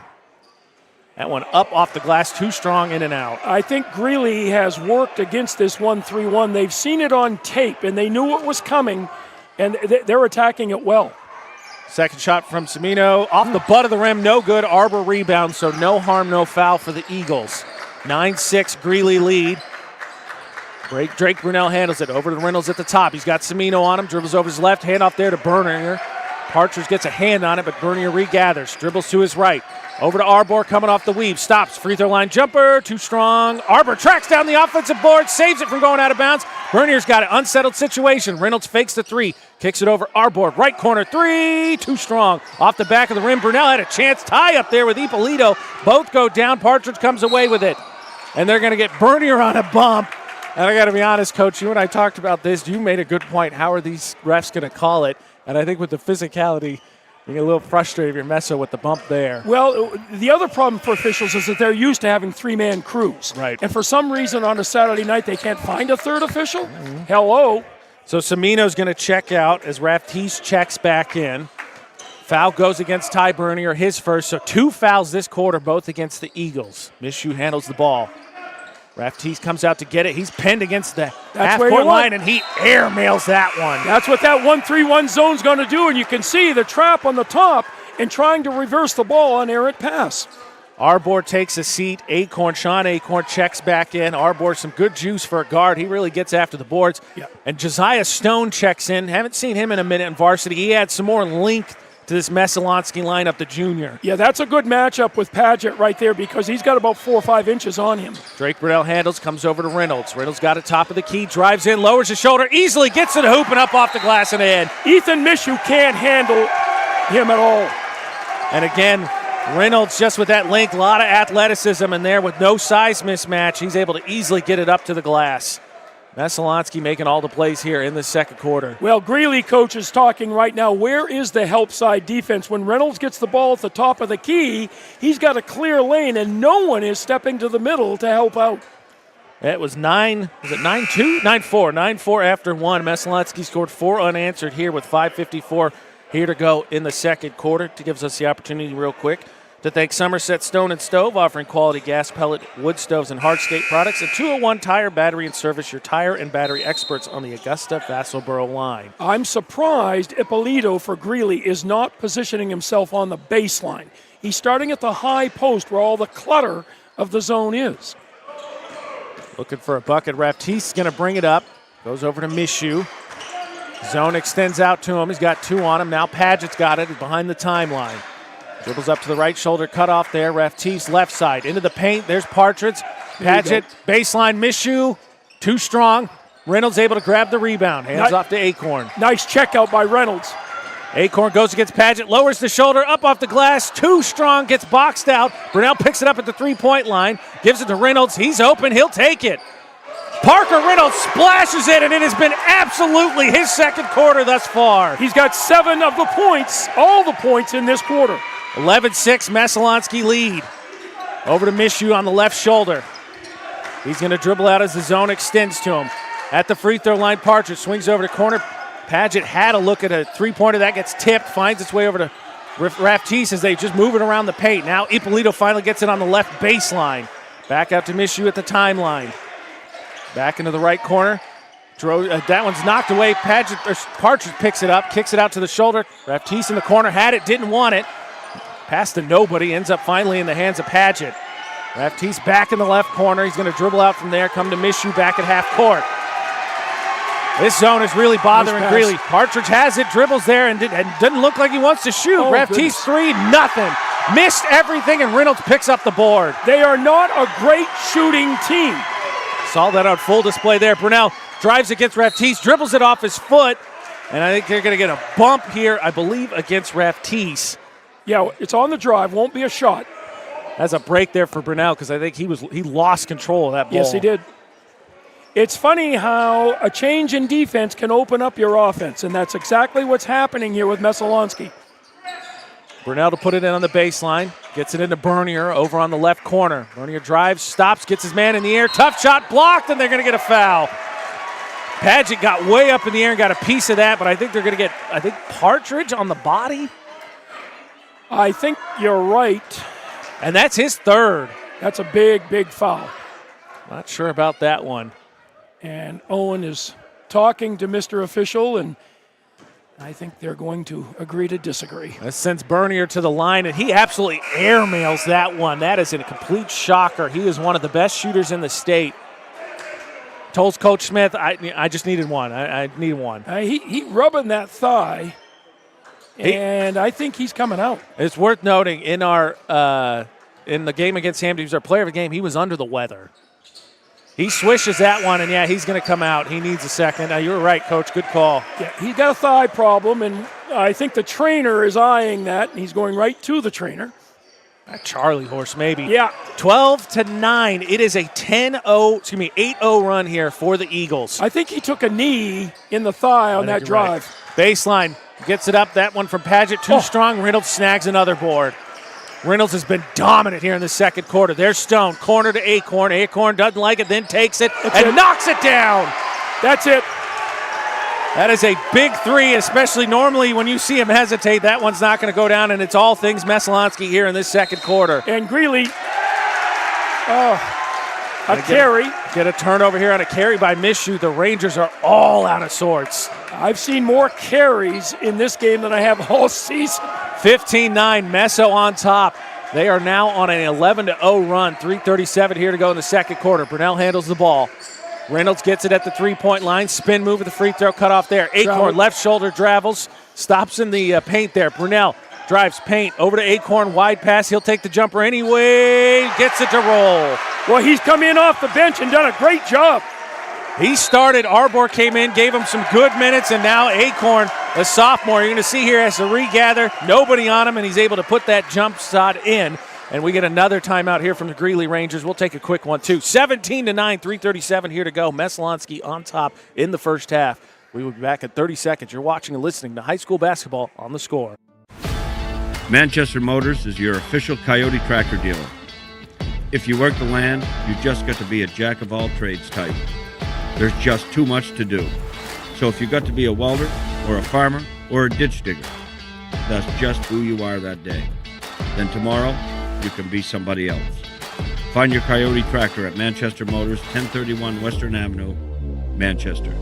That one up off the glass, too strong, in and out. I think Greely has worked against this 1-3-1. They've seen it on tape, and they knew it was coming, and they're attacking it well. Second shot from Semino, off the butt of the rim, no good. Arbor rebound, so no harm, no foul for the Eagles. 9-6 Greely lead. Drake Brunel handles it over to Reynolds at the top. He's got Semino on him, dribbles over his left, hand off there to Bernier. Partridge gets a hand on it, but Bernier regathers, dribbles to his right. Over to Arbor, coming off the weave, stops, free throw line jumper, too strong. Arbor tracks down the offensive board, saves it from going out of bounds. Bernier's got an unsettled situation. Reynolds fakes the 3, kicks it over Arbor, right corner 3, too strong. Off the back of the rim, Brunel had a chance, tie up there with Ippolito. Both go down, Partridge comes away with it. And they're going to get Bernier on a bump. And I got to be honest, Coach, you and I talked about this. You made a good point. How are these refs going to call it? And I think with the physicality, you get a little frustrated if you're messing with the bump there. Well, the other problem for officials is that they're used to having 3-man crews. Right. And for some reason on a Saturday night, they can't find a third official? Mm-hmm. Hello. So Semino's going to check out as Raftees checks back in. Foul goes against Ty Bernier, his first. So 2 fouls this quarter, both against the Eagles. Mishu handles the ball. Raftees comes out to get it. He's pinned against the half-court line, and he airmails that one. That's what that 1-3-1 zone's going to do, and you can see the trap on the top and trying to reverse the ball on errant pass. Arbor takes a seat. Sean Acorn checks back in. Arbor, some good juice for a guard. He really gets after the boards. Yeah. And Josiah Stone checks in. Haven't seen him in a minute in varsity. He adds some more length to this Messalonskee lineup, the junior. Yeah, that's a good matchup with Paget right there because he's got about 4 or 5 inches on him. Drake Brunell handles, comes over to Reynolds. Reynolds got it top of the key, drives in, lowers his shoulder, easily gets to the hoop and up off the glass and in. Ethan Mishu can't handle him at all. And again, Reynolds just with that length, a lot of athleticism in there with no size mismatch. He's able to easily get it up to the glass. Messalonskee making all the plays here in the second quarter. Well, Greely coach is talking right now. Where is the help side defense? When Reynolds gets the ball at the top of the key, he's got a clear lane, and no one is stepping to the middle to help out. It was 9-2? 9-4. 9-4 after one. Messalonskee scored 4 unanswered here with 5:54 here to go in the second quarter. It gives us the opportunity real quick to thank Somerset Stone and Stove, offering quality gas pellet, wood stoves, and hardscape products. And 201 Tire, Battery, and Service, your tire and battery experts on the Augusta-Vassalboro line. I'm surprised Ippolito for Greely is not positioning himself on the baseline. He's starting at the high post where all the clutter of the zone is. Looking for a bucket. Raptiste is going to bring it up. Goes over to Mishu. Zone extends out to him. He's got 2 on him. Now Paget's got it. He's behind the timeline. Dribbles up to the right shoulder, cut off there. Raptiste left side. Into the paint. There's Partridge. Paget, baseline, Mishu. Too strong. Reynolds able to grab the rebound. Hands off to Acorn. Nice check out by Reynolds. Acorn goes against Paget, lowers the shoulder, up off the glass. Too strong, gets boxed out. Brunell picks it up at the three-point line. Gives it to Reynolds. He's open. He'll take it. Parker Reynolds splashes it, and it has been absolutely his second quarter thus far. He's got 7 of the points, all the points in this quarter. 11-6, Messalonskee lead. Over to Mishu on the left shoulder. He's going to dribble out as the zone extends to him. At the free throw line, Partridge swings over to corner. Paget had a look at a three-pointer. That gets tipped, finds its way over to Raptiste as they just move it around the paint. Now Ippolito finally gets it on the left baseline. Back out to Mishu at the timeline. Back into the right corner. That one's knocked away. Partridge picks it up, kicks it out to the shoulder. Raptiste in the corner had it, didn't want it. Pass to nobody, ends up finally in the hands of Paget. Raptiste back in the left corner. He's going to dribble out from there, come to Mishu back at half court. This zone is really bothering Greely. Partridge has it, dribbles there, and doesn't look like he wants to shoot. Raptiste 3, nothing. Missed everything, and Reynolds picks up the board. They are not a great shooting team. Saw that on full display there. Brunell drives against Raptiste, dribbles it off his foot, and I think they're going to get a bump here, I believe, against Raptiste. Yeah, it's on the drive, won't be a shot. That's a break there for Brunell because I think he lost control of that ball. Yes, he did. It's funny how a change in defense can open up your offense, and that's exactly what's happening here with Messalonskee. Brunell to put it in on the baseline. Gets it into Bernier over on the left corner. Bernier drives, stops, gets his man in the air. Tough shot blocked, and they're going to get a foul. Paget got way up in the air and got a piece of that, but I think they're going to get, Partridge on the body. I think you're right. And that's his third. That's a big, big foul. Not sure about that one. And Owen is talking to Mr. Official, and I think they're going to agree to disagree. That sends Bernier to the line, and he absolutely airmails that one. That is a complete shocker. He is one of the best shooters in the state. Told Coach Smith, I just needed one. I need one. He rubbing that thigh, and I think he's coming out. It's worth noting in in the game against Hampton, he was our player of the game. He was under the weather. He swishes that one, and, yeah, he's going to come out. He needs a second. You were right, Coach. Good call. Yeah, he's got a thigh problem, and I think the trainer is eyeing that, and he's going right to the trainer. That Charlie horse, maybe. Yeah. 12-9. It is a 8-0 run here for the Eagles. I think he took a knee in the thigh on that drive. Right. Baseline. Gets it up. That one from Paget. Too strong. Reynolds snags another board. Reynolds has been dominant here in the second quarter. There's Stone. Corner to Acorn. Acorn doesn't like it, then takes it and knocks it down. That's it. That is a big three, especially normally when you see him hesitate, that one's not going to go down, and it's all things Messalonskee here in this second quarter. And Greely, carry. Get a turnover here on a carry by Mishu. The Rangers are all out of sorts. I've seen more carries in this game than I have all season. 15-9, Messo on top. They are now on an 11-0 run. 3:37 here to go in the second quarter. Brunell handles the ball. Reynolds gets it at the three-point line. Spin move at the free throw, cut off there. Acorn left shoulder travels. stops in the paint there. Brunell drives paint over to Acorn, wide pass. He'll take the jumper anyway, gets it to roll. Well, he's come in off the bench and done a great job. He started, Arbor came in, gave him some good minutes, and now Acorn, a sophomore, you're going to see here, has to regather. Nobody on him, and he's able to put that jump shot in. And we get another timeout here from the Greely Rangers. We'll take a quick one, too. 17-9, 3:37 here to go. Messalonskee on top in the first half. We will be back in 30 seconds. You're watching and listening to high school basketball on The Score. Manchester Motors is your official Coyote tractor dealer. If you work the land, you just got to be a jack-of-all-trades type. There's just too much to do. So if you got to be a welder, or a farmer, or a ditch digger, that's just who you are that day. Then tomorrow, you can be somebody else. Find your Coyote tractor at Manchester Motors, 1031 Western Avenue, Manchester.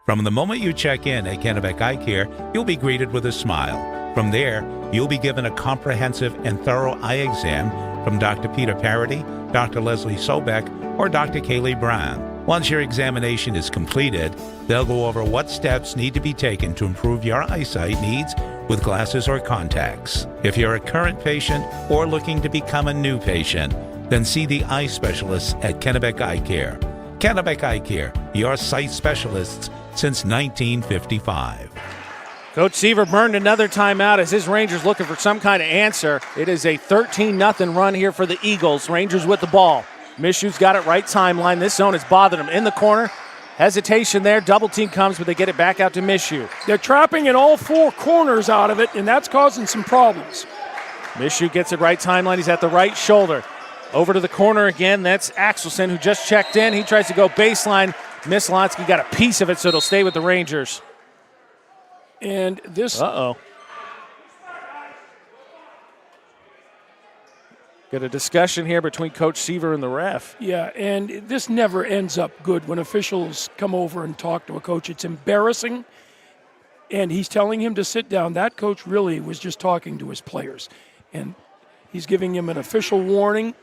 From the moment you check in at Kennebec Eye Care, you'll be greeted with a smile. From there, you'll be given a comprehensive and thorough eye exam from Dr. Peter Parody, Dr. Leslie Sobeck, or Dr. Kaylee Brown. Once your examination is completed, they'll go over what steps need to be taken to improve your eyesight needs with glasses or contacts. If you're a current patient or looking to become a new patient, then see the eye specialists at Kennebec Eye Care. Kennebec Eye Care, your sight specialists since 1955. Coach Seaver burned another timeout as his Rangers looking for some kind of answer. It is a 13-0 run here for the Eagles. Rangers with the ball. Mishu's got it right timeline. This zone has bothered him. In the corner, hesitation there. Double team comes, but they get it back out to Mishu. They're trapping in all four corners out of it, and that's causing some problems. Mishu gets it right timeline. He's at the right shoulder. Over to the corner again. That's Axelson, who just checked in. He tries to go baseline. Messalonskee got a piece of it, so it'll stay with the Rangers. And this... Uh-oh. Got a discussion here between Coach Seaver and the ref. Yeah, and this never ends up good when officials come over and talk to a coach. It's embarrassing, and he's telling him to sit down. That coach really was just talking to his players, and he's giving him an official warning,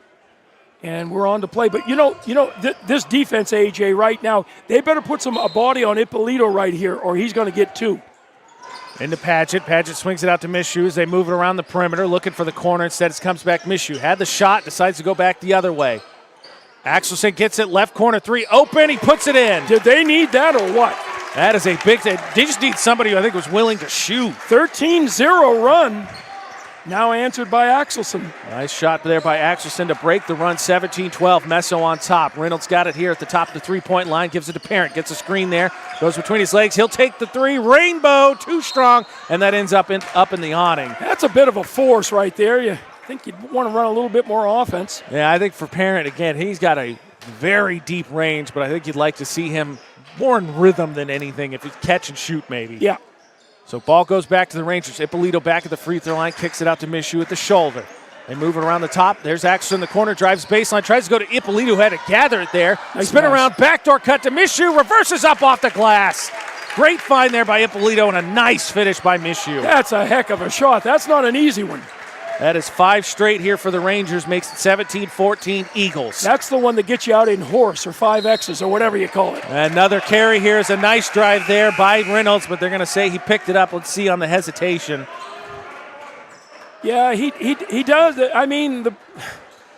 and we're on to play. But, this defense, AJ, right now, they better put a body on Ippolito right here, or he's going to get two. Into Paget. Paget swings it out to Mishu as they move it around the perimeter, looking for the corner. Instead, it comes back Mishu. Had the shot, decides to go back the other way. Axelson gets it, left corner three, open, he puts it in. Did they need that or what? That is a big thing. They just need somebody who I think was willing to shoot. 13-0 run. Now answered by Axelson. Nice shot there by Axelson to break the run. 17-12. Messo on top. Reynolds got it here at the top of the three-point line. Gives it to Parent. Gets a screen there. Goes between his legs. He'll take the three. Rainbow. Too strong. And that ends up in the awning. That's a bit of a force right there. You think you'd want to run a little bit more offense. Yeah, I think for Parent, again, he's got a very deep range, but I think you'd like to see him more in rhythm than anything. If he's catch and shoot, maybe. Yeah. So ball goes back to the Rangers. Ippolito back at the free throw line, kicks it out to Mishu at the shoulder. They move it around the top. There's Axel in the corner, drives baseline, tries to go to Ippolito, who had to gather it there. Nice Spin pass. around, backdoor cut to Mishu, reverses up off the glass. Great find there by Ippolito and a nice finish by Mishu. That's a heck of a shot. That's not an easy one. That is 5 straight here for the Rangers, makes it 17-14 Eagles. That's the one that gets you out in horse or 5Xs or whatever you call it. Another carry here is a nice drive there by Reynolds, but they're going to say he picked it up. Let's see on the hesitation. Yeah, he does. I mean,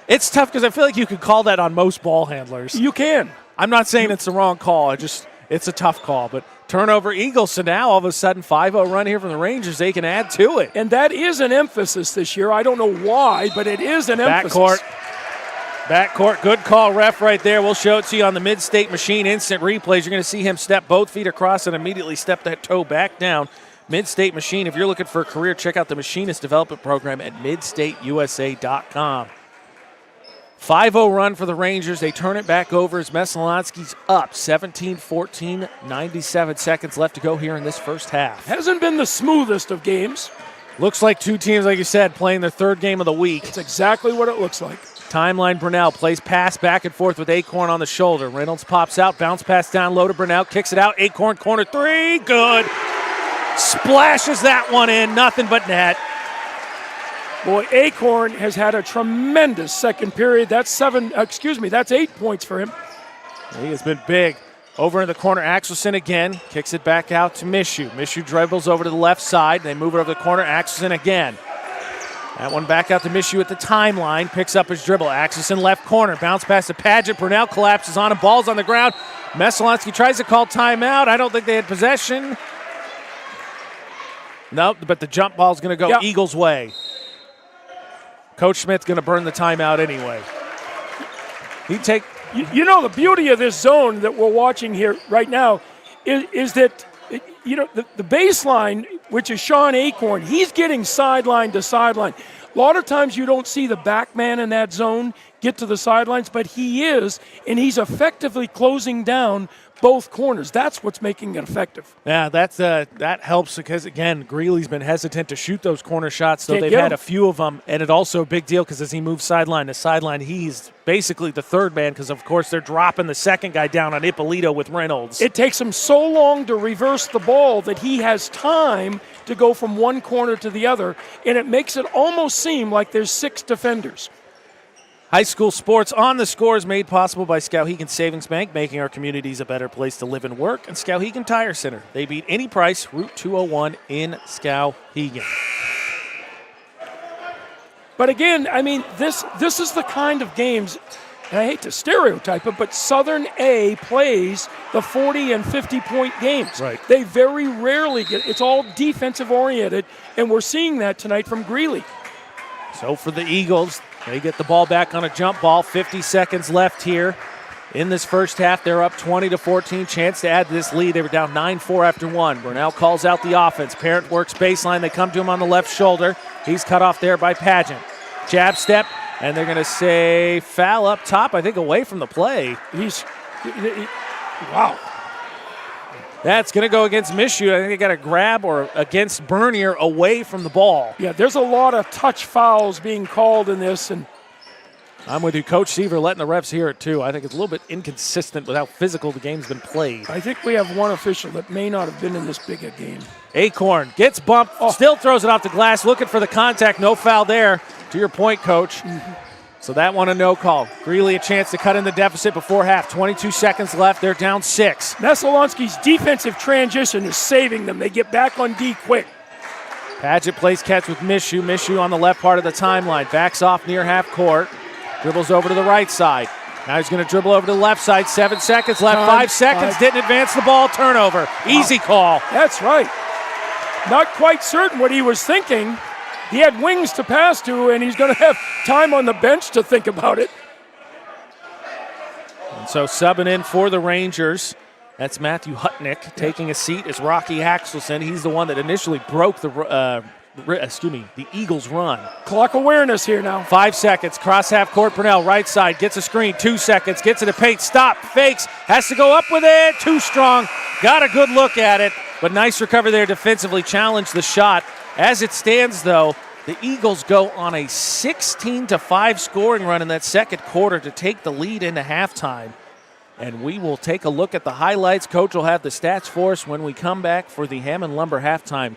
it's tough because I feel like you could call that on most ball handlers. You can. I'm not saying it's the wrong call. It's a tough call, but turnover Eagles. So now all of a sudden 5-0 run here from the Rangers. They can add to it. And that is an emphasis this year. I don't know why, but it is an emphasis. Backcourt. Good call, ref, right there. We'll show it to you on the Mid-State Machine instant replays. You're going to see him step both feet across and immediately step that toe back down. Mid-State Machine. If you're looking for a career, check out the Machinist Development Program at midstateusa.com. 5-0 run for the Rangers. They turn it back over as Messalonskee's up 17-14, 97 seconds left to go here in this first half. Hasn't been the smoothest of games. Looks like two teams, like you said, playing their third game of the week. It's exactly what it looks like. Timeline Brunell plays pass back and forth with Acorn on the shoulder. Reynolds pops out, bounce pass down low to Brunell, kicks it out. Acorn corner three, good. Splashes that one in, nothing but net. Boy, Acorn has had a tremendous second period. That's 8 points for him. He has been big. Over in the corner, Axelson again. Kicks it back out to Mishu. Mishu dribbles over to the left side. They move it over the corner. Axelson again. That one back out to Mishu at the timeline. Picks up his dribble. Axelson left corner. Bounce pass to Paget. Brunel collapses on him. Ball's on the ground. Messalonskee tries to call timeout. I don't think they had possession. Nope, but the jump ball's going to go Eagles' way. Coach Smith's going to burn the timeout anyway. You know, the beauty of this zone that we're watching here right now is that, you know, the baseline, which is Sean Acorn, he's getting sideline to sideline. A lot of times you don't see the back man in that zone get to the sidelines, but he is, and he's effectively closing down both corners. That's what's making it effective. Yeah, that helps because, again, Greely's been hesitant to shoot those corner shots, though they've had a few of them, and it's also a big deal because as he moves sideline to sideline, he's basically the third man because, of course, they're dropping the second guy down on Ippolito with Reynolds. It takes him so long to reverse the ball that he has time to go from one corner to the other, and it makes it almost seem like there's 6 defenders. High school sports on the Score is made possible by Skowhegan Savings Bank, making our communities a better place to live and work, and Skowhegan Tire Center. They beat any price, Route 201 in Skowhegan. But again, I mean, this is the kind of games, and I hate to stereotype it, but Southern A plays the 40 and 50-point games. Right. They very rarely it's all defensive oriented, and we're seeing that tonight from Greely. So for the Eagles, they get the ball back on a jump ball. 50 seconds left here in this first half. They're up 20-14. Chance to add to this lead. They were down 9-4 after one. Brunel calls out the offense. Parent works baseline. They come to him on the left shoulder. He's cut off there by Pageant. Jab step, and they're going to say foul up top, I think away from the play. Wow. That's going to go against Mishu. I think they got a grab or against Bernier away from the ball. Yeah, there's a lot of touch fouls being called in this. And I'm with you. Coach Seaver letting the refs hear it, too. I think it's a little bit inconsistent with how physical the game's been played. I think we have one official that may not have been in this big a game. Acorn gets bumped, still throws it off the glass, looking for the contact. No foul there, to your point, Coach. So that one a no call. Greely a chance to cut in the deficit before half. 22 seconds left. They're down 6. Messalonskee's defensive transition is saving them. They get back on D quick. Paget plays catch with Mishu. Mishu on the left part of the timeline. Backs off near half court. Dribbles over to the right side. Now he's going to dribble over to the left side. 7 seconds left. 5 seconds. Didn't advance the ball. Turnover. Easy call. That's right. Not quite certain what he was thinking. He had wings to pass to, and he's going to have time on the bench to think about it. And so subbing in for the Rangers, that's Matthew Hutnick. Taking a seat is Rocky Axelson. He's the one that initially broke the Eagles' run. Clock awareness here now. 5 seconds. Cross half court. Brunel right side gets a screen. 2 seconds. Gets it to paint. Stop. Fakes. Has to go up with it. Too strong. Got a good look at it. But nice recovery there defensively. Challenged the shot. As it stands, though, the Eagles go on a 16-5 scoring run in that second quarter to take the lead into halftime. And we will take a look at the highlights. Coach will have the stats for us when we come back for the Hammond Lumber halftime.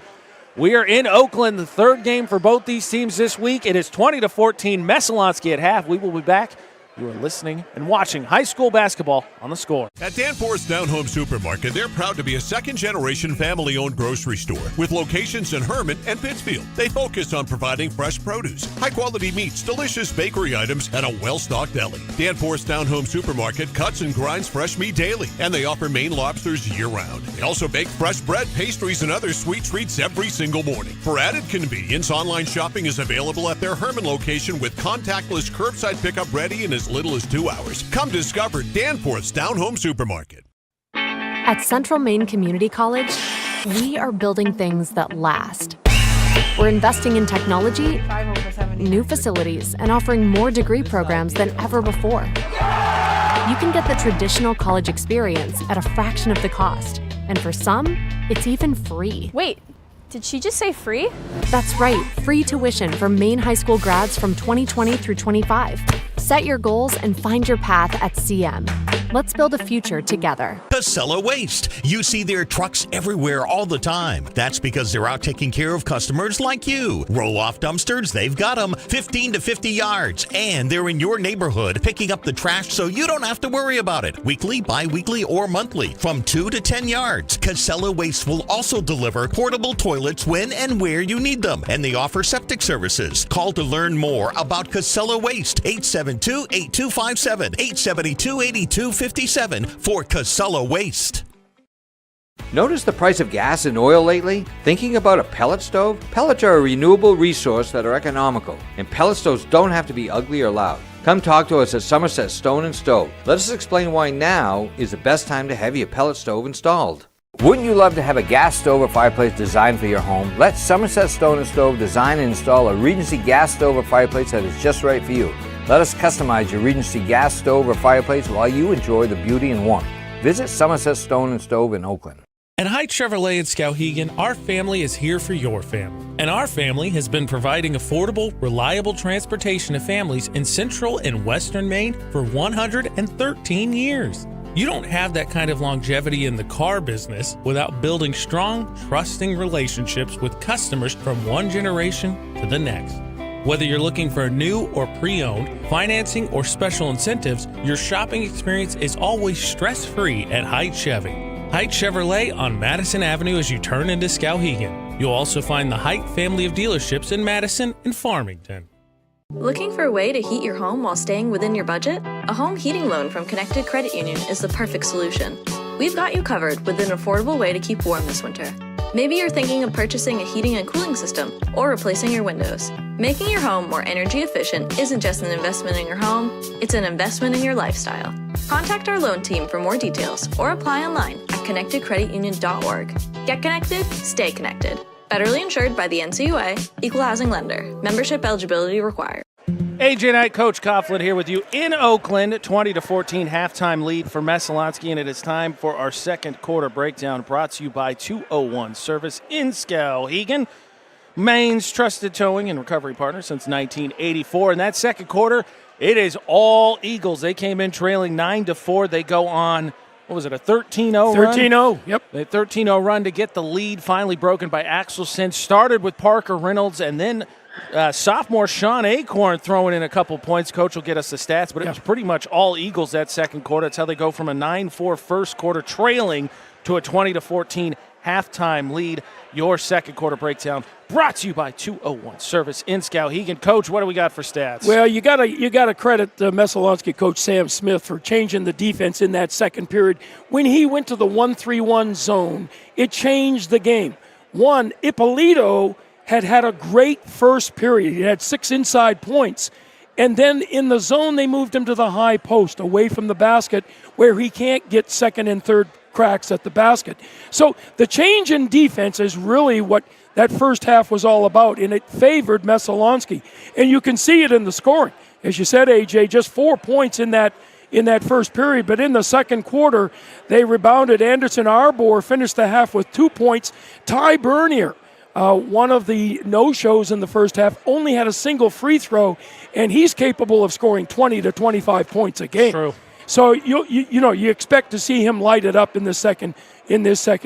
We are in Oakland, the third game for both these teams this week. It is 20-14, Messalonskee at half. We will be back. You are listening and watching high school basketball on the Score. At Danforth's Down Home Supermarket, they're proud to be a second-generation family-owned grocery store with locations in Hermit and Pittsfield. They focus on providing fresh produce, high-quality meats, delicious bakery items, and a well-stocked deli. Danforth's Down Home Supermarket cuts and grinds fresh meat daily, and they offer Maine lobsters year-round. They also bake fresh bread, pastries, and other sweet treats every single morning. For added convenience, online shopping is available at their Hermit location with contactless curbside pickup ready in as little as 2 hours. Come discover Danforth's Down Home Supermarket. At Central Maine Community College, we are building things that last. We're investing in technology, new facilities, and offering more degree programs than ever before. You can get the traditional college experience at a fraction of the cost. And for some, it's even free. Wait, did she just say free? That's right, free tuition for Maine high school grads from 2020 through 25. Set your goals and find your path at CM. Let's build a future together. Casella Waste. You see their trucks everywhere all the time. That's because they're out taking care of customers like you. Roll-off dumpsters, they've got them 15 to 50 yards. And they're in your neighborhood picking up the trash so you don't have to worry about it. Weekly, bi-weekly, or monthly from 2 to 10 yards. Casella Waste will also deliver portable toilets when and where you need them. And they offer septic services. Call to learn more about Casella Waste. 872-8257. 872-8257 for Casella Waste. Notice the price of gas and oil lately? Thinking about a pellet stove? Pellets are a renewable resource that are economical, and pellet stoves don't have to be ugly or loud. Come talk to us at Somerset Stone & Stove. Let us explain why now is the best time to have your pellet stove installed. Wouldn't you love to have a gas stove or fireplace designed for your home? Let Somerset Stone & Stove design and install a Regency gas stove or fireplace that is just right for you. Let us customize your Regency gas stove or fireplace while you enjoy the beauty and warmth. Visit Somerset Stone & Stove in Oakland. At Haight Chevrolet in Skowhegan, our family is here for your family. And our family has been providing affordable, reliable transportation to families in central and western Maine for 113 years. You don't have that kind of longevity in the car business without building strong, trusting relationships with customers from one generation to the next. Whether you're looking for new or pre-owned, financing, or special incentives, your shopping experience is always stress-free at Haight Chevy. Haight Chevrolet on Madison Avenue as you turn into Skowhegan. You'll also find the Haight family of dealerships in Madison and Farmington. Looking for a way to heat your home while staying within your budget? A home heating loan from Connected Credit Union is the perfect solution. We've got you covered with an affordable way to keep warm this winter. Maybe you're thinking of purchasing a heating and cooling system or replacing your windows. Making your home more energy efficient isn't just an investment in your home, it's an investment in your lifestyle. Contact our loan team for more details or apply online at connectedcreditunion.org. Get connected, stay connected. Federally insured by the NCUA, Equal Housing Lender. Membership eligibility required. AJ Knight, Coach Coughlin here with you in Oakland. 20-14 halftime lead for Messalonskee, and it is time for our second quarter breakdown brought to you by 201 Service in Skowhegan, Maine's trusted towing and recovery partner since 1984. In that second quarter, it is all Eagles. They came in trailing 9-4. They go on, what was it, a 13-0 run? 13-0, yep. A 13-0 run to get the lead, finally broken by Axelson. Started with Parker Reynolds, and then sophomore Sean Acorn throwing in a couple points. Coach will get us the stats, but it was pretty much all Eagles that second quarter. That's how they go from a 9-4 first quarter trailing to a 20-14 halftime lead. Your second quarter breakdown brought to you by 201 Service in Skowhegan. Coach, what do we got for stats? Well, you gotta credit Messalonskee coach Sam Smith for changing the defense in that second period. When he went to the 1-3-1 zone, it changed the game. One, Ippolito had a great first period. He had 6 inside points. And then in the zone, they moved him to the high post, away from the basket, where he can't get second and third cracks at the basket. So the change in defense is really what that first half was all about, and it favored Messalonskee. And you can see it in the scoring. As you said, AJ, just 4 points in that first period, but in the second quarter, they rebounded. Anderson Arbor finished the half with 2 points. Ty Bernier, one of the no-shows in the first half, only had a single free throw, and he's capable of scoring 20 to 25 points a game. True. So you expect to see him light it up in this second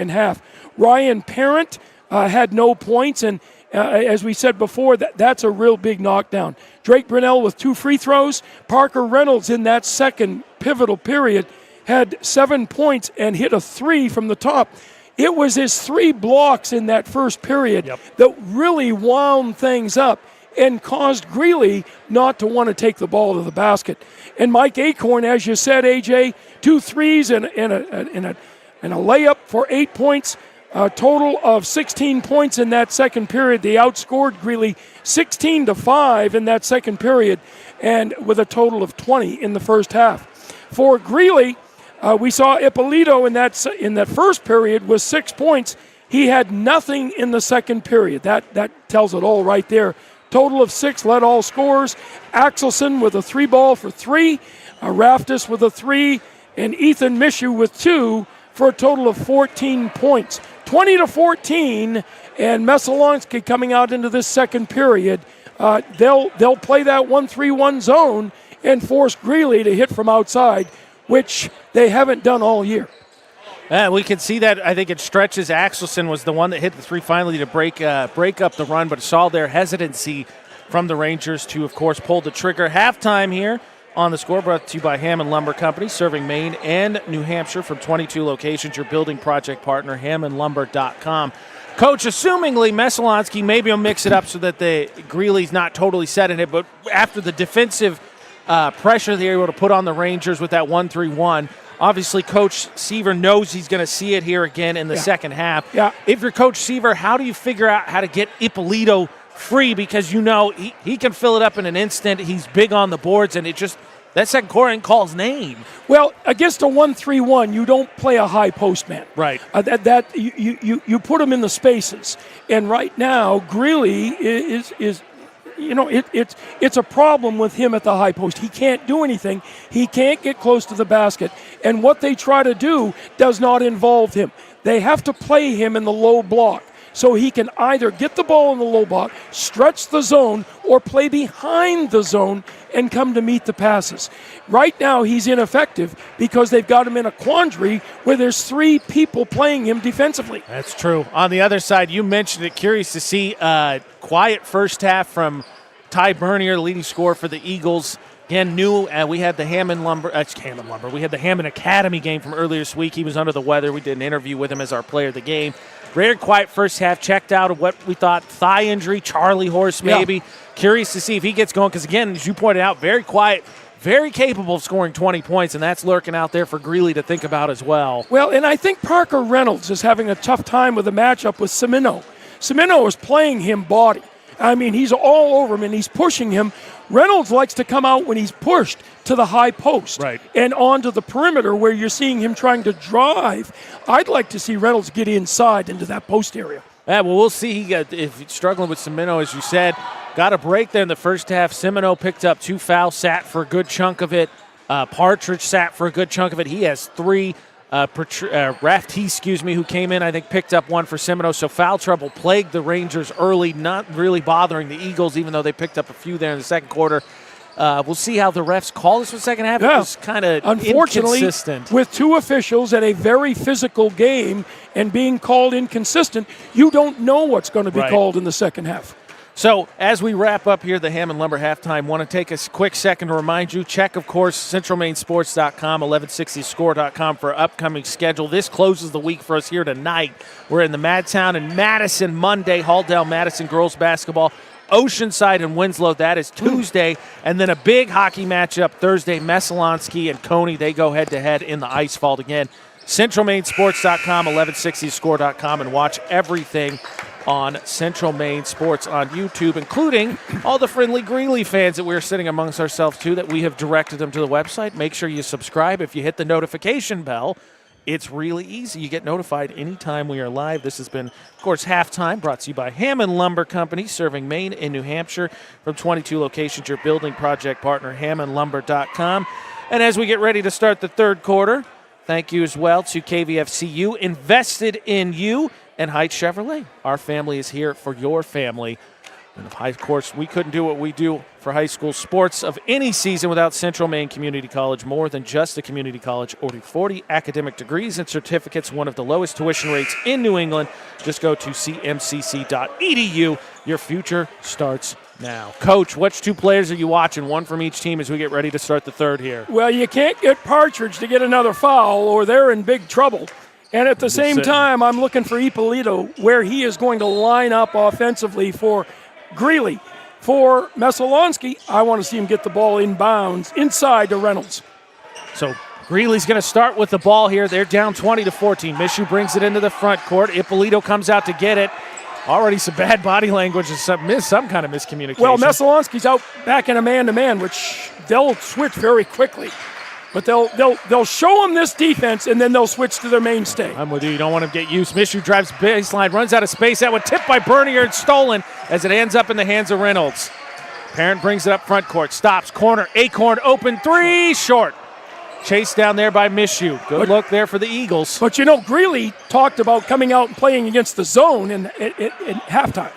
half. Ryan Parent had no points, and as we said before, that's a real big knockdown. Drake Brunell with 2 free throws. Parker Reynolds in that second pivotal period had 7 points and hit a 3 from the top. It was his 3 blocks in that first period that really wound things up and caused Greely not to want to take the ball to the basket. And Mike Acorn, as you said, AJ, 2 threes and a layup for 8 points. A total of 16 points in that second period. They outscored Greely 16-5 in that second period, and with a total of 20 in the first half. For Greely, we saw Ippolito in that first period with 6 points. He had nothing in the second period. That tells it all right there. Total of 6, led all scorers. Axelson with a 3-ball for 3, Raftis with a 3, and Ethan Mishu with 2 for a total of 14 points. 20-14, and Messalonskee coming out into this second period. They'll play that 1-3-1 zone, and force Greely to hit from outside, which they haven't done all year. We can see that. I think it stretches. Axelson was the one that hit the three finally to break up the run, but saw their hesitancy from the Rangers to, of course, pull the trigger. Halftime here on the score, brought to you by Hammond Lumber Company, serving Maine and New Hampshire from 22 locations. Your building project partner, HammondLumber.com. Coach, assumingly Messalonskee maybe will mix it up so that the Greely's not totally set in it, but after the defensive pressure they're able to put on the Rangers with that 1-3-1, obviously Coach Seaver knows he's going to see it here again in the second half. Yeah. If you're Coach Seaver, how do you figure out how to get Ippolito free? Because you know he can fill it up in an instant. He's big on the boards, and it just that second quarter ain't call his name. Well, against a 1-3-1, you don't play a high post man. Right. You put him in the spaces, and right now Greely is it's a problem with him at the high post. He can't do anything. He can't get close to the basket, and what they try to do does not involve him. They have to play him in the low block, so he can either get the ball in the low block, stretch the zone, or play behind the zone and come to meet the passes. Right now, he's ineffective because they've got him in a quandary where there's three people playing him defensively. That's true. On the other side, you mentioned it. Curious to see quiet first half from Ty Bernier, leading scorer for the Eagles. Again, we had the Hammond Lumber. We had the Hammond Academy game from earlier this week. He was under the weather. We did an interview with him as our player of the game. Very quiet first half. Checked out of what we thought, thigh injury, Charlie horse maybe. Yeah. Curious to see if he gets going because, again, as you pointed out, very quiet, very capable of scoring 20 points, and that's lurking out there for Greely to think about as well. Well, and I think Parker Reynolds is having a tough time with the matchup with Cimino. Cimino is playing him body. I mean, he's all over him, and he's pushing him. Reynolds likes to come out when he's pushed to the high post and onto the perimeter where you're seeing him trying to drive. I'd like to see Reynolds get inside into that post area. Yeah, well, we'll see. If he's struggling with Cimino, as you said, got a break there in the first half. Cimino picked up 2 fouls, sat for a good chunk of it. Partridge sat for a good chunk of it. He has 3. Rafty, who came in, I think, picked up 1 for Cimino. So foul trouble plagued the Rangers early, not really bothering the Eagles, even though they picked up a few there in the second quarter. We'll see how the refs call this for the second half. Yeah. It was kind of unfortunately, inconsistent. With 2 officials at a very physical game and being called inconsistent, you don't know what's going to be called in the second half. So as we wrap up here, the Hammond Lumber halftime, want to take a quick second to remind you, check, of course, centralmainsports.com, 1160score.com for upcoming schedule. This closes the week for us here tonight. We're in the Madtown and Madison Monday, Halldale Madison girls basketball, Oceanside and Winslow. That is Tuesday. And then a big hockey matchup Thursday, Messalonskee and Coney. They go head-to-head in the ice fault again. centralmainsports.com, 1160score.com, and watch everything on Central Maine Sports on YouTube, including all the friendly Greely fans that we're sitting amongst ourselves to, that we have directed them to the website. Make sure you subscribe. If you hit the notification bell, it's really easy. You get notified anytime we are live. This has been, of course, Halftime, brought to you by Hammond Lumber Company, serving Maine and New Hampshire from 22 locations. Your building project partner, HammondLumber.com. And as we get ready to start the third quarter, thank you as well to KVFCU, invested in you, and Heights Chevrolet. Our family is here for your family. And of course, we couldn't do what we do for high school sports of any season without Central Maine Community College. More than just a community college, over 40 academic degrees and certificates, one of the lowest tuition rates in New England. Just go to cmcc.edu. Your future starts now. Coach, which 2 players are you watching? 1 from each team as we get ready to start the third here. Well, you can't get Partridge to get another foul or they're in big trouble. And at the same time, I'm looking for Ippolito, where he is going to line up offensively for Greely. For Messalonskee, I want to see him get the ball inbounds inside to Reynolds. So Greely's going to start with the ball here. They're down 20-14. Mishu brings it into the front court. Ippolito comes out to get it. Already some bad body language and some kind of miscommunication. Well, Messalonskee's out back in a man-to-man, which they'll switch very quickly. But they'll show them this defense, and then they'll switch to their mainstay. I'm with you. You don't want to get used. Mishu drives baseline, runs out of space. That one tipped by Bernier and stolen as it ends up in the hands of Reynolds. Parent brings it up front court. Stops. Corner. Acorn open. 3. Short. Chased down there by Mishu. Good look there for the Eagles. But, Greely talked about coming out and playing against the zone in halftime.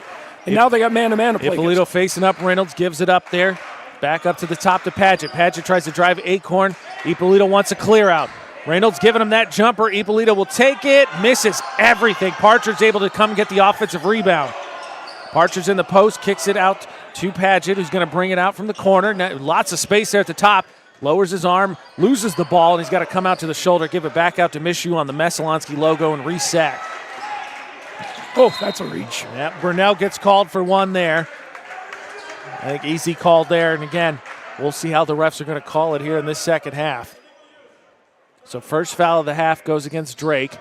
And now they got man-to-man to play Ippolito facing up Reynolds. Gives it up there. back up to the top to Padgett. Padgett tries to drive Acorn. Ippolito wants a clear out. Reynolds giving him that jumper. Ippolito will take it. Misses everything. Partridge able to come get the offensive rebound. Partridge in the post, kicks it out to Padgett, who's going to bring it out from the corner. Now, lots of space there at the top. Lowers his arm, loses the ball, and he's got to come out to the shoulder, give it back out to Mishu on the Messalonskee logo and reset. Oh, that's a reach. Yeah, Burnell gets called for one there. I think easy called there, and again, we'll see how the refs are going to call it here in this second half. So first foul of the half goes against Drake.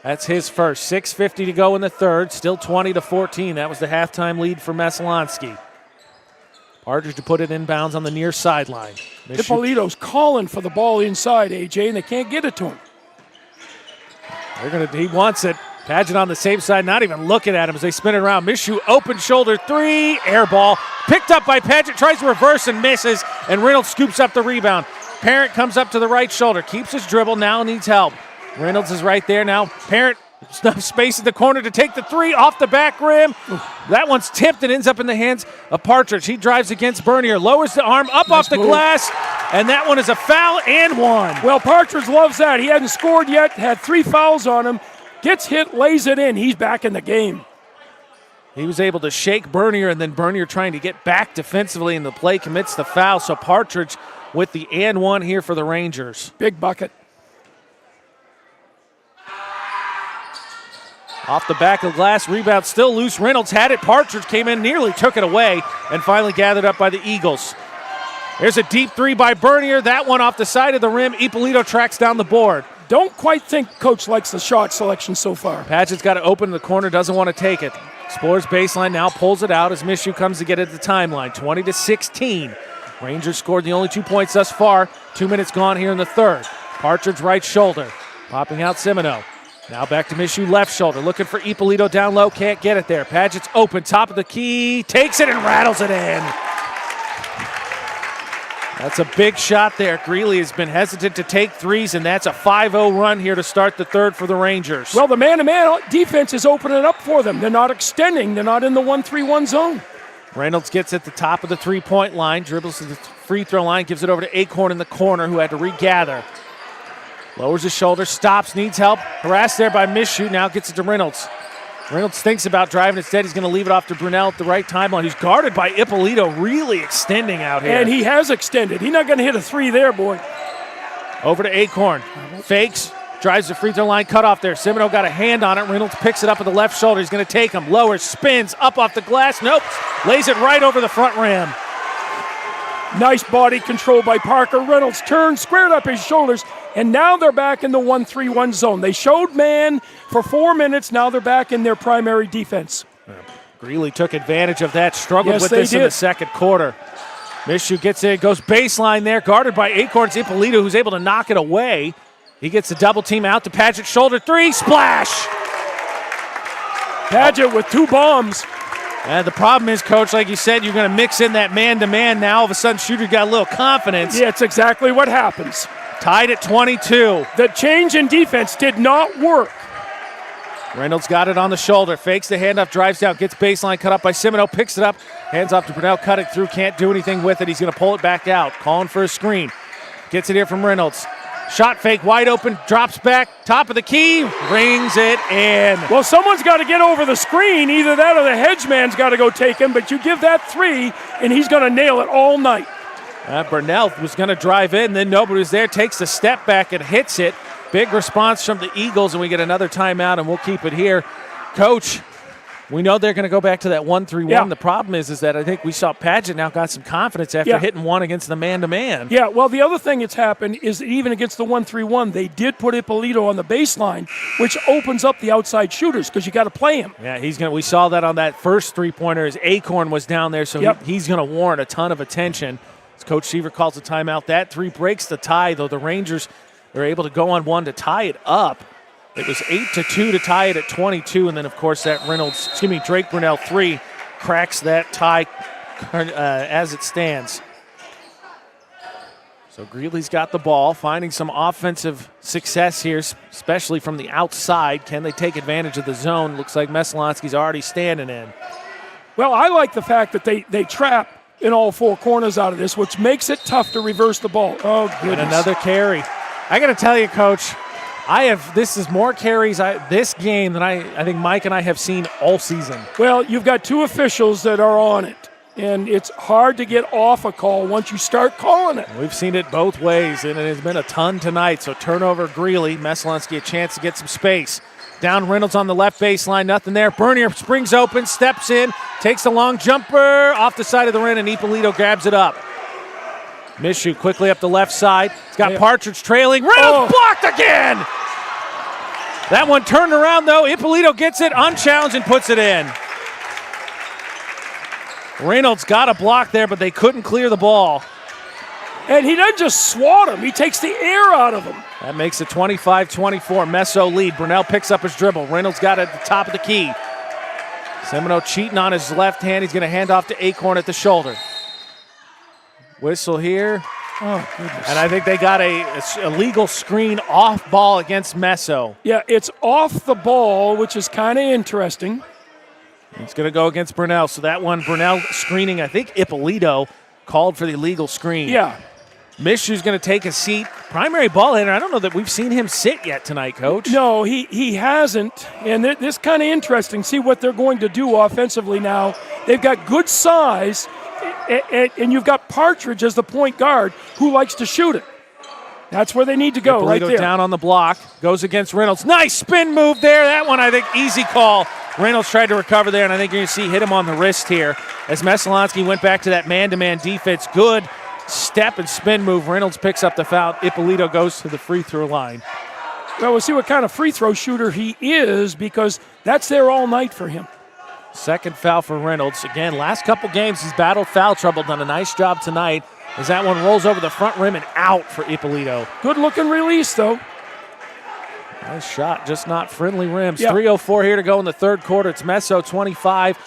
That's his first. 6:50 to go in the third, still 20-14. That was the halftime lead for Messalonskee. Partridge to put it inbounds on the near sideline. Ippolito's calling for the ball inside, AJ, and they can't get it to him. He wants it. Padgett on the same side, not even looking at him as they spin it around. Mishu, open shoulder three, air ball. Picked up by Padgett, tries to reverse and misses, and Reynolds scoops up the rebound. Parent comes up to the right shoulder, keeps his dribble, now needs help. Reynolds is right there now. Parent, enough space in the corner to take the three off the back rim. That one's tipped and ends up in the hands of Partridge. He drives against Bernier, lowers the arm up off the glass, and that one is a foul and one. Well, Partridge loves that. He hadn't scored yet, had 3 fouls on him. Gets hit, lays it in. He's back in the game. He was able to shake Bernier, and then Bernier trying to get back defensively, and the play commits the foul. So Partridge with the and one here for the Rangers. Big bucket. Off the back of the glass, rebound still loose. Reynolds had it. Partridge came in, nearly took it away, and finally gathered up by the Eagles. There's a deep three by Bernier. That one off the side of the rim. Ippolito tracks down the board. Don't quite think Coach likes the shot selection so far. Padgett's got to open the corner, doesn't want to take it. Explores baseline, now pulls it out as Mishu comes to get it at the timeline. 20-16. Rangers scored the only 2 points thus far. 2 minutes gone here in the third. Partridge right shoulder. Popping out Semino. Now back to Mishu left shoulder. Looking for Ippolito down low. Can't get it there. Padgett's open. Top of the key. Takes it and rattles it in. That's a big shot there. Greely has been hesitant to take threes, and that's a 5-0 run here to start the third for the Rangers. Well, the man-to-man defense is opening up for them. They're not extending. They're not in the 1-3-1 zone. Reynolds gets at the top of the three-point line, dribbles to the free throw line, gives it over to Acorn in the corner, who had to regather. Lowers his shoulder, stops, needs help. Harassed there by Mishu, now gets it to Reynolds. Reynolds thinks about driving. Instead, he's going to leave it off to Brunel at the right timeline. He's guarded by Ippolito, really extending out here. And he has extended. He's not going to hit a three there, boy. Over to Acorn. Fakes, drives the free throw line, cut off there. Semino got a hand on it. Reynolds picks it up with the left shoulder. He's going to take him. Lowers, spins, up off the glass. Nope. Lays it right over the front rim. Nice body control by Parker. Reynolds turns, squared up his shoulders, and now they're back in the 1-3-1 zone. They showed man for 4 minutes. Now they're back in their primary defense. Greely took advantage of that, struggled Yes, with they this in did. the second quarter. Mishu gets it, goes baseline there, guarded by Acorn's Ippolito, who's able to knock it away. He gets the double team out to Padgett, shoulder three, splash! Padgett with 2 bombs. And the problem is, Coach, like you said, you're going to mix in that man-to-man. Now all of a sudden, shooter got a little confidence. Yeah, it's exactly what happens. Tied at 22. The change in defense did not work. Reynolds got it on the shoulder, fakes the handoff, drives down, gets baseline, cut up by Semino, picks it up, hands off to Brunel, cut it through, can't do anything with it. He's going to pull it back out, calling for a screen. Gets it here from Reynolds. Shot fake, wide open, drops back, top of the key, rings it in. Well, someone's got to get over the screen. Either that or the hedge man's got to go take him, but you give that three, and he's going to nail it all night. Burnell was going to drive in, then nobody was there, takes the step back and hits it. Big response from the Eagles, and we get another timeout, and we'll keep it here. Coach, we know they're going to go back to that 1-3-1. Yeah. The problem is that I think we saw Padgett now got some confidence after hitting one against the man-to-man. Yeah, well, the other thing that's happened is that even against the 1-3-1, they did put Ippolito on the baseline, which opens up the outside shooters because you got to play him. Yeah, we saw that on that first three-pointer as Acorn was down there, so he's going to warrant a ton of attention. As Coach Seaver calls a timeout, that three breaks the tie, though the Rangers are able to go on one to tie it up. It was 8-2 to tie it at 22, and then, of course, that Drake Brunel three cracks that tie as it stands. So Greeley's got the ball, finding some offensive success here, especially from the outside. Can they take advantage of the zone? Looks like Messalonskee's already standing in. Well, I like the fact that they trap in all four corners out of this, which makes it tough to reverse the ball. Oh, goodness. And another carry. I got to tell you, Coach, this is more carries this game than I think Mike and I have seen all season. Well, you've got two officials that are on it. And it's hard to get off a call once you start calling it. We've seen it both ways, and it has been a ton tonight. So turnover, Greely. Messalonskee a chance to get some space. Down Reynolds on the left baseline, nothing there. Bernier springs open, steps in, takes a long jumper off the side of the rim, and Ippolito grabs it up. Mishu quickly up the left side. He's got Partridge trailing. Reynolds blocked again! That one turned around, though. Ippolito gets it unchallenged and puts it in. Reynolds got a block there, but they couldn't clear the ball. And he doesn't just swat him. He takes the air out of him. That makes it 25-24. Meso lead. Brunel picks up his dribble. Reynolds got it at the top of the key. Semino cheating on his left hand. He's going to hand off to Acorn at the shoulder. Whistle here. Oh, goodness. And I think they got a legal screen off ball against Meso. Yeah, it's off the ball, which is kind of interesting. It's going to go against Brunel. So that one, Brunel screening, I think Ippolito called for the illegal screen. Yeah. Mishu's going to take a seat. Primary ball hitter. I don't know that we've seen him sit yet tonight, Coach. No, he hasn't. And this kind of interesting. See what they're going to do offensively now. They've got good size, and you've got Partridge as the point guard who likes to shoot it. That's where they need to go, right there. Down on the block, goes against Reynolds. Nice spin move there. That one, I think, easy call. Reynolds tried to recover there, and I think you're going to see hit him on the wrist here as Messalonskee went back to that man-to-man defense. Good step and spin move. Reynolds picks up the foul. Ippolito goes to the free throw line. Well, we'll see what kind of free throw shooter he is because that's there all night for him. Second foul for Reynolds. Again, last couple games he's battled foul trouble. Done a nice job tonight as that one rolls over the front rim and out for Ippolito. Good-looking release, though. Nice shot, just not friendly rims. Yeah. 3:04 here to go in the third quarter. It's Meso 25,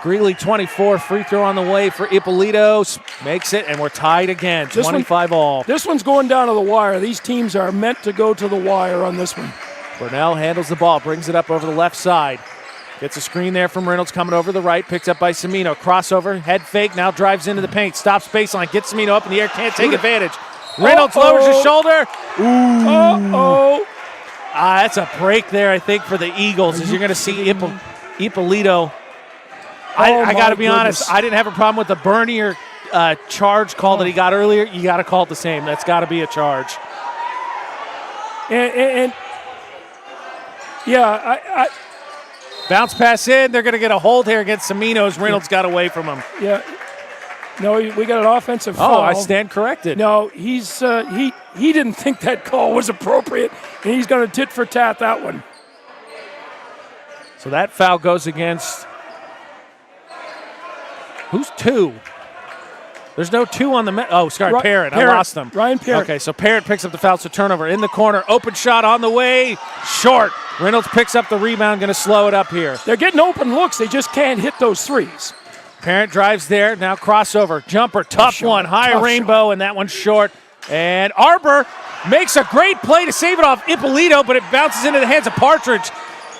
Greely 24. Free throw on the way for Ippolito. Makes it, and we're tied again, 25-all. This one's going down to the wire. These teams are meant to go to the wire on this one. Brunel handles the ball, brings it up over the left side. Gets a screen there from Reynolds coming over the right, picked up by Semino. Crossover, head fake, now drives into the paint. Stops baseline, gets Semino up in the air, can't take advantage. Reynolds lowers his shoulder. Uh-oh. That's a break there, I think, for the Eagles, as you're going to see Ippolito. I got to be honest, I didn't have a problem with the Bernier charge call that he got earlier. You got to call it the same. That's got to be a charge. And yeah, bounce pass in. They're going to get a hold here against Semino as Reynolds got away from him. Yeah. No, we got an offensive foul. Oh, I stand corrected. No, he didn't think that call was appropriate, and he's going to tit for tat that one. So that foul goes against who's two? There's no two on the Parrott. I lost them. Ryan Parrott. Okay, so Parrott picks up the foul, so turnover in the corner. Open shot on the way, short. Reynolds picks up the rebound, going to slow it up here. They're getting open looks. They just can't hit those threes. Parrott drives there, now crossover, jumper, tough one, high rainbow, and that one's short. And Arbor makes a great play to save it off Ippolito, but it bounces into the hands of Partridge.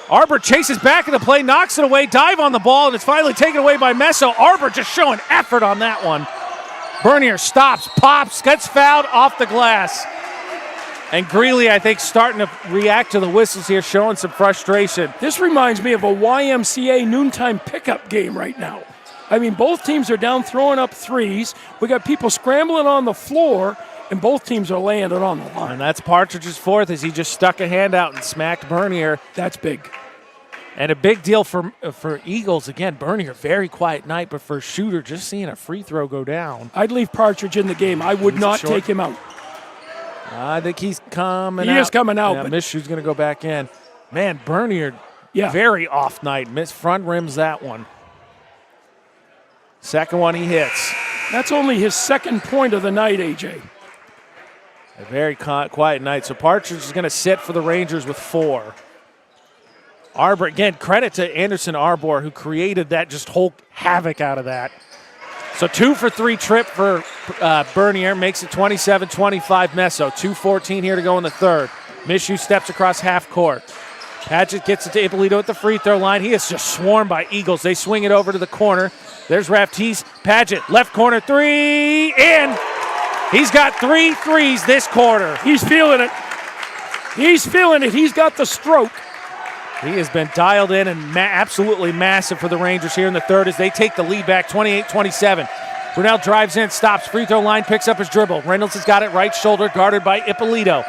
Arbor chases back in the play, knocks it away, dive on the ball, and it's finally taken away by Meso. Arbor just showing effort on that one. Bernier stops, pops, gets fouled off the glass. And Greely, I think, starting to react to the whistles here, showing some frustration. This reminds me of a YMCA noontime pickup game right now. I mean, both teams are down throwing up threes. We got people scrambling on the floor, and both teams are laying it on the line. And that's Partridge's fourth as he just stuck a hand out and smacked Bernier. That's big. And a big deal for Eagles. Again, Bernier, very quiet night, but for a shooter, just seeing a free throw go down. I'd leave Partridge in the game. I would not take him out. I think he's coming out. He is coming out. Yeah, Mishu's going to go back in. Man, Bernier, yeah, very off night. Front rims that one. Second one he hits. That's only his second point of the night, AJ. A very quiet night. So Partridge is going to sit for the Rangers with 4. Arbor, again, credit to Anderson Arbor, who created that, just whole havoc out of that. So 2 for 3 trip for Bernier, makes it 27-25 Meso. 2:14 here to go in the third. Mishu steps across half court. Padgett gets it to Ippolito at the free throw line. He is just swarmed by Eagles. They swing it over to the corner. There's Raptiste. Padgett, left corner three, in. He's got 3 threes this quarter. He's feeling it. He's feeling it. He's got the stroke. He has been dialed in and absolutely massive for the Rangers here in the third as they take the lead back 28-27. Brunel drives in, stops, free throw line, picks up his dribble. Reynolds has got it right shoulder, guarded by Ippolito.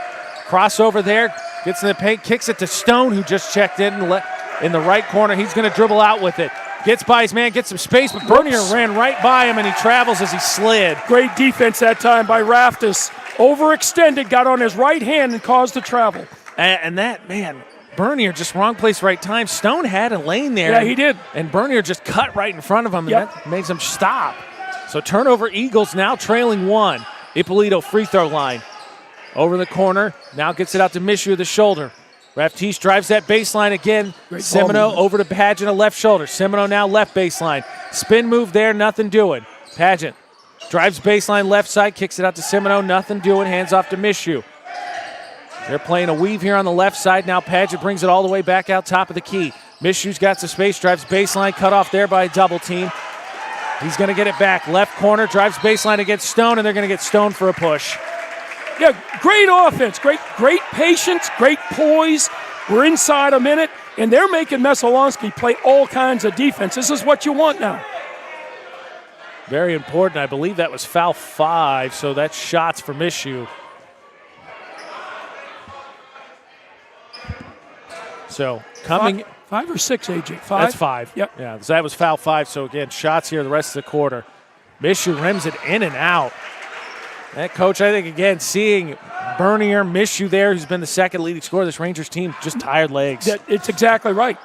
Crossover there, gets in the paint, kicks it to Stone, who just checked in the right corner. He's going to dribble out with it. Gets by his man, gets some space, but Bernier ran right by him, and he travels as he slid. Great defense that time by Raftis. Overextended, got on his right hand and caused the travel. And that, man, Bernier just wrong place, right time. Stone had a lane there. Yeah, he did. And Bernier just cut right in front of him, and that makes him stop. So turnover, Eagles now trailing 1. Ippolito free throw line. Over the corner, now gets it out to Mishu, the shoulder. Raptiste drives that baseline again. Semino over to Padgett, a left shoulder. Semino now left baseline. Spin move there, nothing doing. Padgett drives baseline left side, kicks it out to Semino, nothing doing. Hands off to Mishu. They're playing a weave here on the left side. Now Padgett brings it all the way back out top of the key. Mishu's got some space, drives baseline, cut off there by a double team. He's going to get it back. Left corner, drives baseline against Stone, and they're going to get Stone for a push. Yeah, great offense, great patience, great poise. We're inside a minute, and they're making Messalonskee play all kinds of defense. This is what you want now. Very important. I believe that was foul 5, so that's shots for Mishu. So coming... 5 or 6, AJ? 5? That's 5. Yep. Yeah, so that was foul 5, so again, shots here the rest of the quarter. Mishu rims it in and out. That coach, I think, again, seeing Bernier, Mishu there, who's been the second leading scorer of this Rangers team, just tired legs. It's exactly right.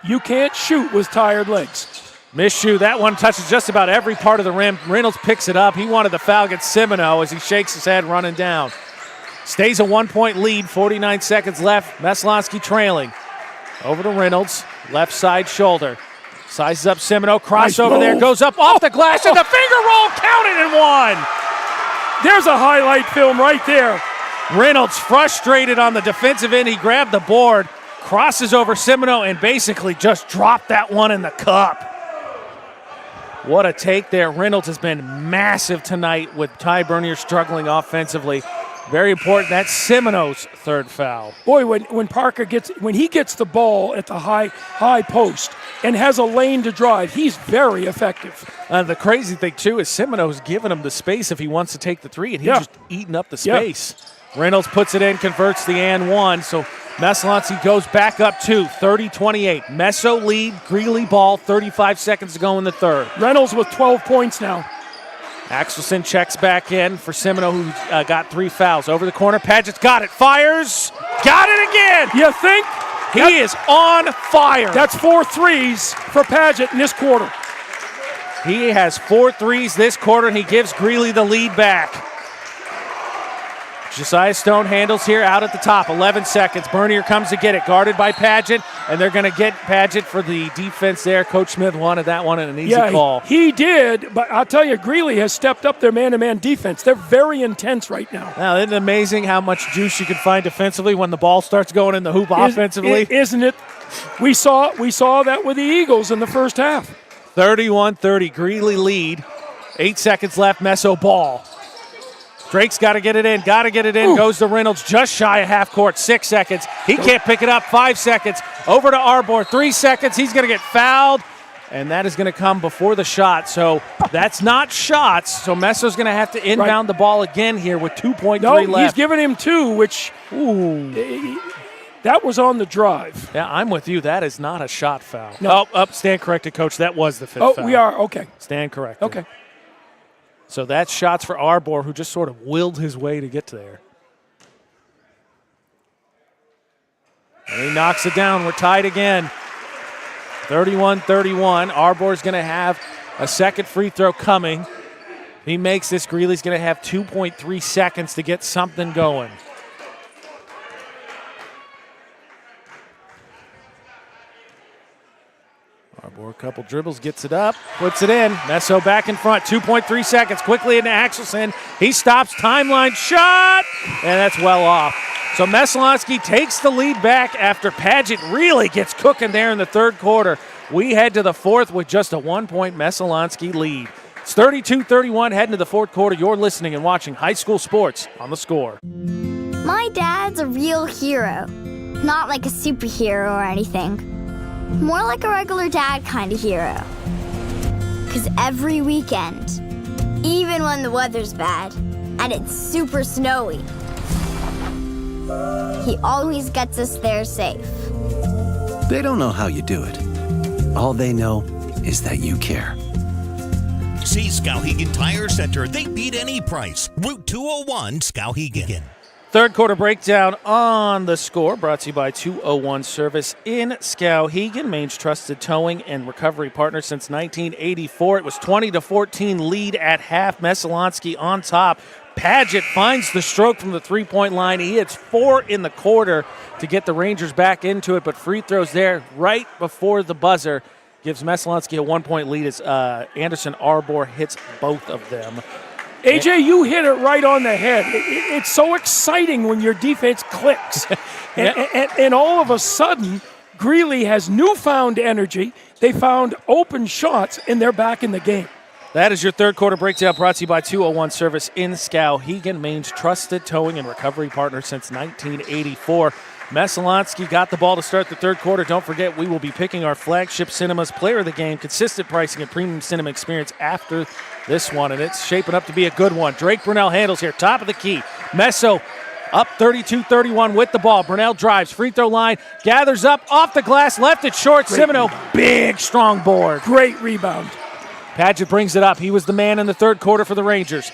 You can't shoot with tired legs. Mishu, that one touches just about every part of the rim. Reynolds picks it up. He wanted the foul against Semino as he shakes his head running down. Stays a 1-point lead, 49 seconds left. Messalonskee trailing. Over to Reynolds, left side shoulder. Sizes up Semino, crossover there, goes up off the glass, and the finger roll counted and one. There's a highlight film right there. Reynolds frustrated on the defensive end. He grabbed the board, crosses over Semino, and basically just dropped that one in the cup. What a take there. Reynolds has been massive tonight with Ty Bernier struggling offensively. Very important. That's Semino's third foul. Boy, when he gets the ball at the high post and has a lane to drive, he's very effective. The crazy thing, too, is Semino's giving him the space if he wants to take the three, and he's just eating up the space. Yeah. Reynolds puts it in, converts the and one, so Messalonskee goes back up 2, 30-28. Messo lead, Greely ball, 35 seconds to go in the third. Reynolds with 12 points now. Axelson checks back in for Semino, who got 3 fouls. Over the corner, Padgett's got it, fires, got it again! You think? He is on fire. That's 4 threes for Padgett in this quarter. He has 4 threes this quarter, and he gives Greely the lead back. Josiah Stone handles here out at the top, 11 seconds. Bernier comes to get it, guarded by Padgett, and they're going to get Padgett for the defense there. Coach Smith wanted that one in an easy call. He did, but I'll tell you, Greely has stepped up their man-to-man defense. They're very intense right now. Now, isn't it amazing how much juice you can find defensively when the ball starts going in the hoop offensively? Isn't it? We saw that with the Eagles in the first half. 31-30, Greely lead. 8 seconds left, Messo ball. Drake's got to get it in, goes to Reynolds, just shy of half court, 6 seconds. He can't pick it up, 5 seconds. Over to Arbor, 3 seconds. He's going to get fouled, and that is going to come before the shot. So that's not shots, so Messo's going to have to inbound the ball again here with 2.3 left. He's giving him 2, which, that was on the drive. Yeah, I'm with you. That is not a shot foul. No. Stand corrected, Coach. That was the 5th foul. We are, okay. Stand corrected. Okay. So that's shots for Arbor, who just sort of willed his way to get to there. And he knocks it down. We're tied again. 31-31. Arbor's going to have a second free throw coming. If he makes this, Greeley's going to have 2.3 seconds to get something going. Arbor, a couple dribbles, gets it up, puts it in. Messo back in front, 2.3 seconds. Quickly into Axelson. He stops, timeline shot, and that's well off. So Messalonskee takes the lead back after Paget really gets cooking there in the third quarter. We head to the fourth with just a 1-point Messalonskee lead. It's 32-31 heading to the fourth quarter. You're listening and watching high school sports on The Score. My dad's a real hero. Not like a superhero or anything. More like a regular dad kind of hero. 'Cause every weekend, even when the weather's bad and it's super snowy, he always gets us there safe. They don't know how you do it. All they know is that you care. See Skowhegan Tire Center. They beat any price. Route 201, Skowhegan. Third quarter breakdown on The Score, brought to you by 201 Service in Skowhegan, Maine's trusted towing and recovery partner since 1984. It was 20-14 lead at half. Messalonskee on top. Paget finds the stroke from the three-point line. He hits 4 in the quarter to get the Rangers back into it, but free throws there right before the buzzer gives Messalonskee a 1-point lead as Anderson Arbor hits both of them. AJ, you hit it right on the head. It's so exciting when your defense clicks. and all of a sudden, Greely has newfound energy. They found open shots, and they're back in the game. That is your third quarter breakdown, brought to you by 201 Service in Skowhegan, Maine's trusted towing and recovery partner since 1984. Messalonskee got the ball to start the third quarter. Don't forget, we will be picking our flagship cinemas player of the game, consistent pricing and premium cinema experience after this one, and it's shaping up to be a good one. Drake Brunell handles here, top of the key. Messo up 32-31 with the ball. Brunell drives, free throw line, gathers up, off the glass, left it short. Semino, big, strong board. Great rebound. Paget brings it up. He was the man in the third quarter for the Rangers.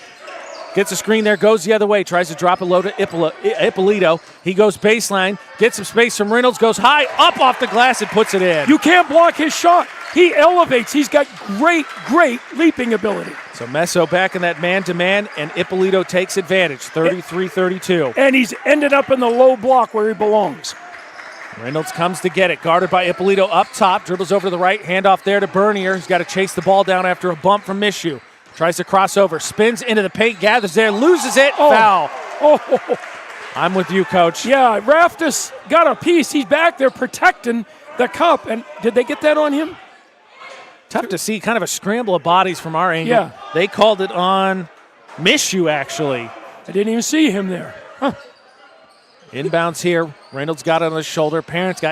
Gets a screen there, goes the other way, tries to drop it low to Ippolito. He goes baseline, gets some space from Reynolds, goes high, up off the glass, and puts it in. You can't block his shot. He elevates. He's got great leaping ability. So Messo back in that man-to-man, and Ippolito takes advantage, 33-32. And he's ended up in the low block where he belongs. Reynolds comes to get it, guarded by Ippolito up top, dribbles over to the right, handoff there to Bernier. He's got to chase the ball down after a bump from Mishu. Tries to cross over, spins into the paint, gathers there, loses it, foul. Oh. I'm with you, Coach. Yeah, Raftis got a piece. He's back there protecting the cup. And did they get that on him? Tough to see, kind of a scramble of bodies from our angle. Yeah. They called it on Mishu, actually. I didn't even see him there. Huh. Inbounds here. Reynolds got it on his shoulder.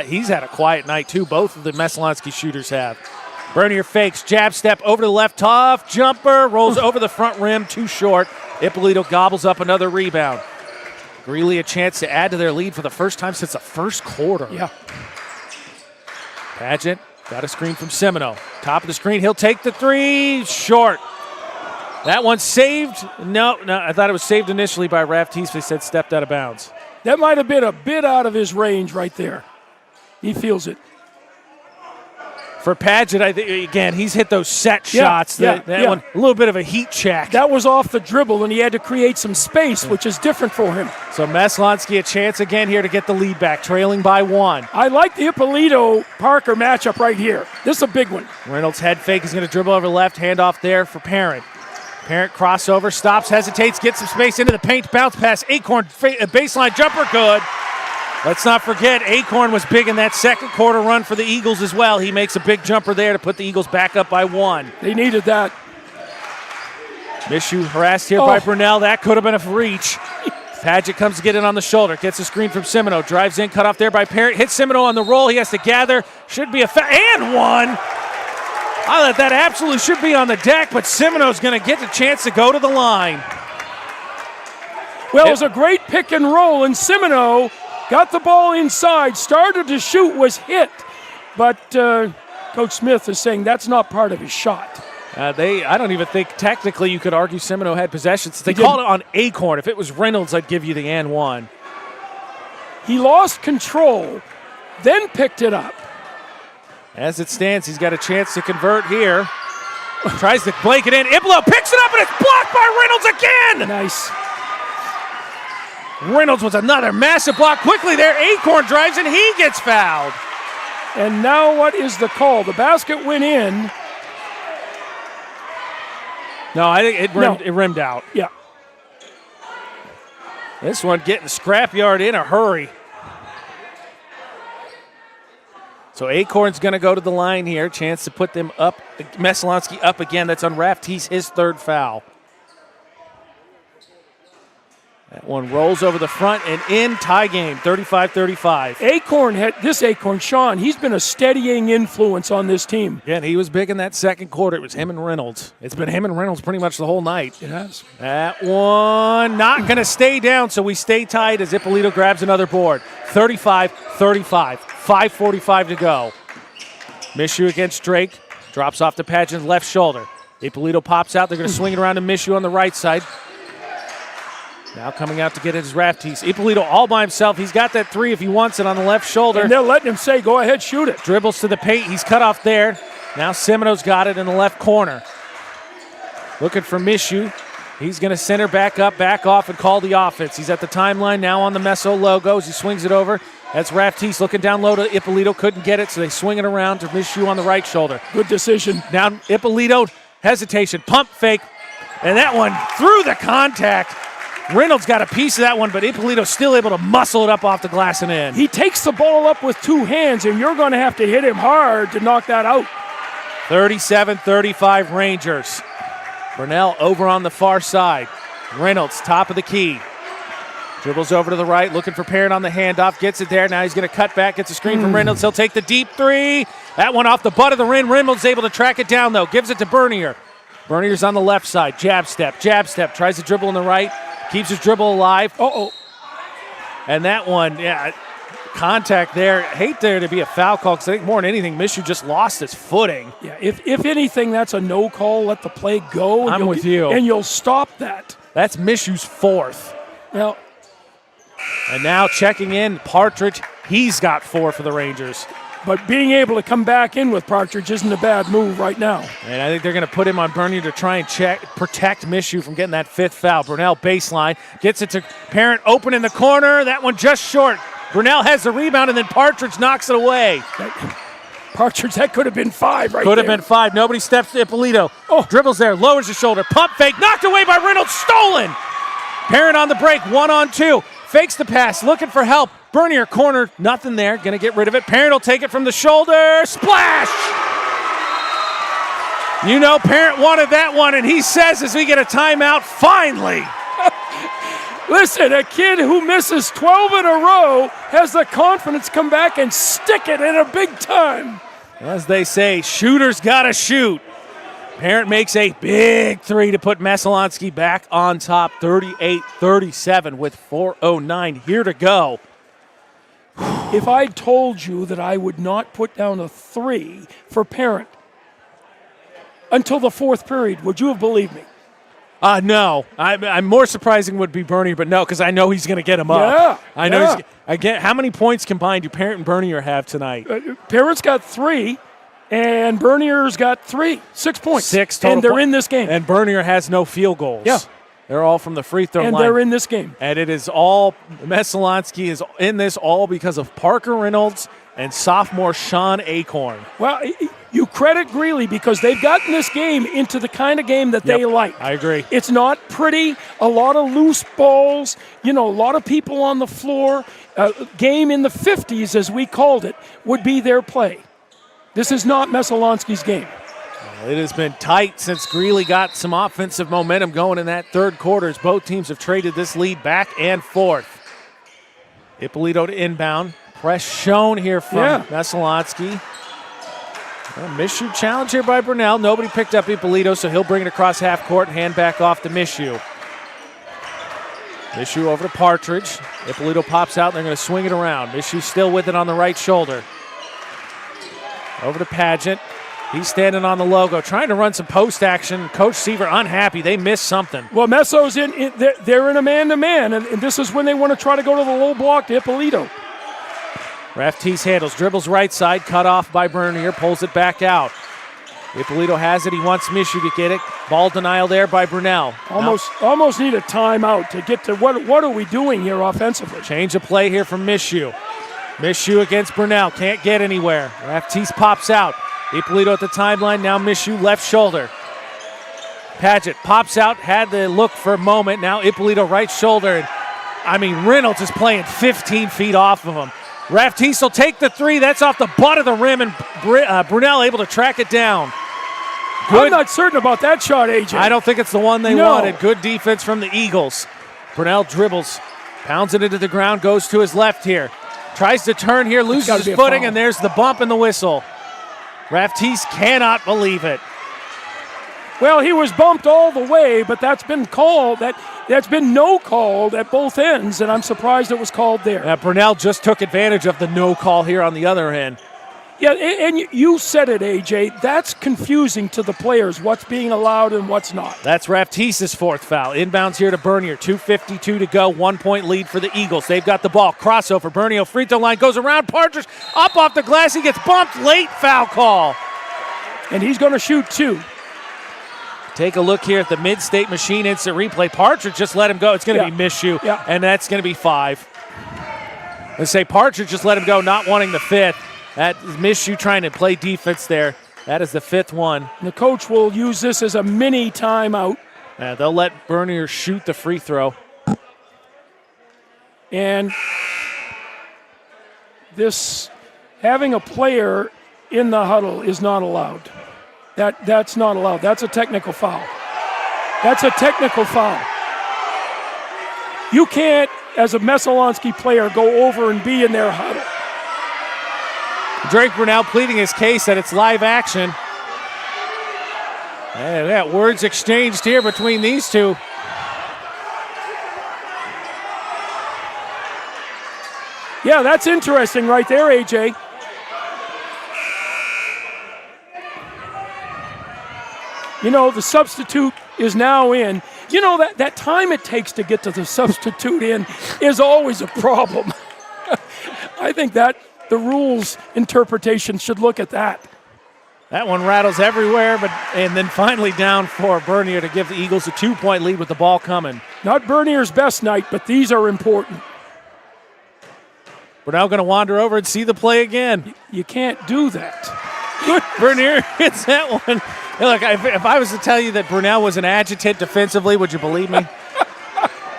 He's had a quiet night, too. Both of the Messalonskee shooters have. Bernier fakes, jab step over to the left, tough jumper, rolls over the front rim, too short. Ippolito gobbles up another rebound. Greely a chance to add to their lead for the first time since the first quarter. Yeah. Paget got a screen from Semino. Top of the screen, he'll take the three, short. That one's saved. No, I thought it was saved initially by Raftis. They said stepped out of bounds. That might have been a bit out of his range right there. He feels it. For Paget, I think, again, he's hit those set shots. That one, a little bit of a heat check. That was off the dribble, and he had to create some space, which is different for him. So Messalonskee a chance again here to get the lead back, trailing by 1. I like the Ippolito-Parker matchup right here. This is a big one. Reynolds head fake is going to dribble over left, handoff there for Parent. Parent crossover, stops, hesitates, gets some space into the paint, bounce pass, Acorn, baseline jumper, good. Let's not forget, Acorn was big in that second quarter run for the Eagles as well. He makes a big jumper there to put the Eagles back up by 1. They needed that. Mishu harassed here by Brunell. That could have been a reach. Paget comes to get it on the shoulder. Gets a screen from Semino. Drives in, cut off there by Parent. Hits Semino on the roll. He has to gather. Should be a foul. And one. I thought that absolutely should be on the deck, but Semino's going to get the chance to go to the line. Well, it was a great pick and roll, and Semino got the ball inside, started to shoot, was hit. But Coach Smith is saying that's not part of his shot. I don't even think technically you could argue Semino had possession. They called it on Acorn. If it was Reynolds, I'd give you the and one. He lost control, then picked it up. As it stands, he's got a chance to convert here. Tries to blank it in. Iplo picks it up, and it's blocked by Reynolds again. Nice. Reynolds with another massive block. Quickly there, Acorn drives, and he gets fouled. And now what is the call? The basket went in. No, I think it rimmed out. Yeah. This one getting scrapyard in a hurry. So Acorn's going to go to the line here. Chance to put them up. Messalonskee up again. That's on Raftees, his third foul. That one rolls over the front and in. Tie game, 35-35. Acorn, Sean, he's been a steadying influence on this team. Yeah, and he was big in that second quarter. It was him and Reynolds. It's been him and Reynolds pretty much the whole night. It has. That one not going to stay down, so we stay tied as Ippolito grabs another board. 35-35. 5:45 to go. Mishu against Drake. Drops off to Pageant's left shoulder. Ippolito pops out. They're going to swing it around to Mishu on the right side. Now coming out to get his Raftees. Ippolito all by himself. He's got that three if he wants it on the left shoulder. And they're letting him say, go ahead, shoot it. Dribbles to the paint. He's cut off there. Now Semino's got it in the left corner. Looking for Mishu. He's going to center back up, back off, and call the offense. He's at the timeline now on the Meso logo as he swings it over. That's Raftees looking down low to Ippolito. Couldn't get it, so they swing it around to Mishu on the right shoulder. Good decision. Now Ippolito, hesitation, pump fake, and that one through the contact. Reynolds got a piece of that one, but Ippolito's still able to muscle it up off the glass and in. He takes the ball up with two hands, and you're going to have to hit him hard to knock that out. 37-35 Rangers. Burnell over on the far side. Reynolds, top of the key. Dribbles over to the right, looking for Parent on the handoff. Gets it there. Now he's going to cut back, gets a screen from Reynolds. He'll take the deep three. That one off the butt of the rim. Reynolds able to track it down, though. Gives it to Bernier. Bernier's on the left side. Jab step. Tries to dribble on the right. Keeps his dribble alive. And that one, yeah, contact there. Hate there to be a foul call because I think more than anything, Mishu just lost his footing. Yeah, if anything, that's a no call. Let the play go. I'm with you. And you'll stop that. That's Mishu's fourth. Now, and now checking in, Partridge. He's got 4 for the Rangers. But being able to come back in with Partridge isn't a bad move right now. And I think they're going to put him on Bernier to try and protect Mishu from getting that 5th foul. Brunel baseline, gets it to Parent, open in the corner. That one just short. Brunel has the rebound, and then Partridge knocks it away. Partridge, that could have been 5 right there. Could have been 5. Nobody steps to Ippolito. Dribbles there, lowers the shoulder. Pump fake, knocked away by Reynolds, stolen. Parent on the break, 1-on-2. Fakes the pass, looking for help. Bernier corner, nothing there. Going to get rid of it. Parent will take it from the shoulder. Splash! You know, Parent wanted that one, and he says as we get a timeout, finally. Listen, a kid who misses 12 in a row has the confidence to come back and stick it in a big time. As they say, shooters got to shoot. Parent makes a big 3 to put Messalonskee back on top, 38-37 with 4:09 here to go. If I told you that I would not put down a 3 for Parent until the 4th period, would you have believed me? No. I'm more surprising would be Bernier, but no, because I know he's going to get him up. Yeah. I know. Again, how many points combined do Parent and Bernier have tonight? Parent's got 3. And Bernier's got 3, 6 points. 6 total. And they're in this game. And Bernier has no field goals. Yeah. They're all from the free throw line. And they're in this game. And it is all, Messalonskee is in this all because of Parker Reynolds and sophomore Sean Acorn. Well, you credit Greely because they've gotten this game into the kind of game that they like. I agree. It's not pretty, a lot of loose balls, a lot of people on the floor. Game in the 50s, as we called it, would be their play. This is not Messalonskee's game. It has been tight since Greely got some offensive momentum going in that third quarter as both teams have traded this lead back and forth. Ippolito to inbound. Press shown here from Messalonskee. Mishu challenge here by Brunel. Nobody picked up Ippolito, so he'll bring it across half court and hand back off to Mishu. Mishu over to Partridge. Ippolito pops out and they're going to swing it around. Mishu still with it on the right shoulder. Over to Pageant. He's standing on the logo, trying to run some post action. Coach Seaver unhappy. They missed something. Well, Messo's they're in a man-to-man, and this is when they want to try to go to the low block to Ippolito. Raftees handles, dribbles right side, cut off by Bernier, pulls it back out. Ippolito has it. He wants Mishu to get it. Ball denial there by Brunel. Almost need a timeout to get to what are we doing here offensively? Change of play here from Mishu. Mishu against Brunel. Can't get anywhere. Raftees pops out. Ippolito at the timeline. Now Mishu left shoulder. Paget pops out. Had the look for a moment. Now Ippolito right shoulder. And I mean, Reynolds is playing 15 feet off of him. Raftees will take the three. That's off the butt of the rim, and Brunel able to track it down. Good. I'm not certain about that shot, AJ. I don't think it's the one they wanted. Good defense from the Eagles. Brunel dribbles, pounds it into the ground, goes to his left here. Tries to turn here, loses his footing, and there's the bump and the whistle. Raftees cannot believe it. Well, he was bumped all the way, but that's been called. That's been no called at both ends, and I'm surprised it was called there. Brunel just took advantage of the no call here on the other end. Yeah, and you said it, AJ. That's confusing to the players, what's being allowed and what's not. That's Raftees' fourth foul. Inbounds here to Bernier. 2:52 to go. 1 point lead for the Eagles. They've got the ball. Crossover. Bernier free throw line goes around. Partridge up off the glass. He gets bumped. Late foul call. And he's going to shoot 2. Take a look here at the Mid-State Machine instant replay. Partridge just let him go. It's going to be Mishu, and that's going to be 5. Let's say Partridge just let him go, not wanting the 5th. That is Mishu trying to play defense there. That is the 5th one. The coach will use this as a mini timeout. Yeah, they'll let Bernier shoot the free throw. And this, having a player in the huddle is not allowed. That's not allowed. That's a technical foul. That's a technical foul. You can't, as a Messalonskee player, go over and be in their huddle. Drake Brunel pleading his case that it's live action. And we got words exchanged here between these two. Yeah, that's interesting right there, AJ. You know, the substitute is now in. You know, that time it takes to get to the substitute in is always a problem. I think that the rules interpretation should look at that. That one rattles everywhere, and then finally down for Bernier to give the Eagles a 2-point lead with the ball coming. Not Bernier's best night, but these are important. We're now going to wander over and see the play again. You can't do that. Bernier hits that one. Hey, look, if I was to tell you that Brunel was an adjutant defensively, would you believe me?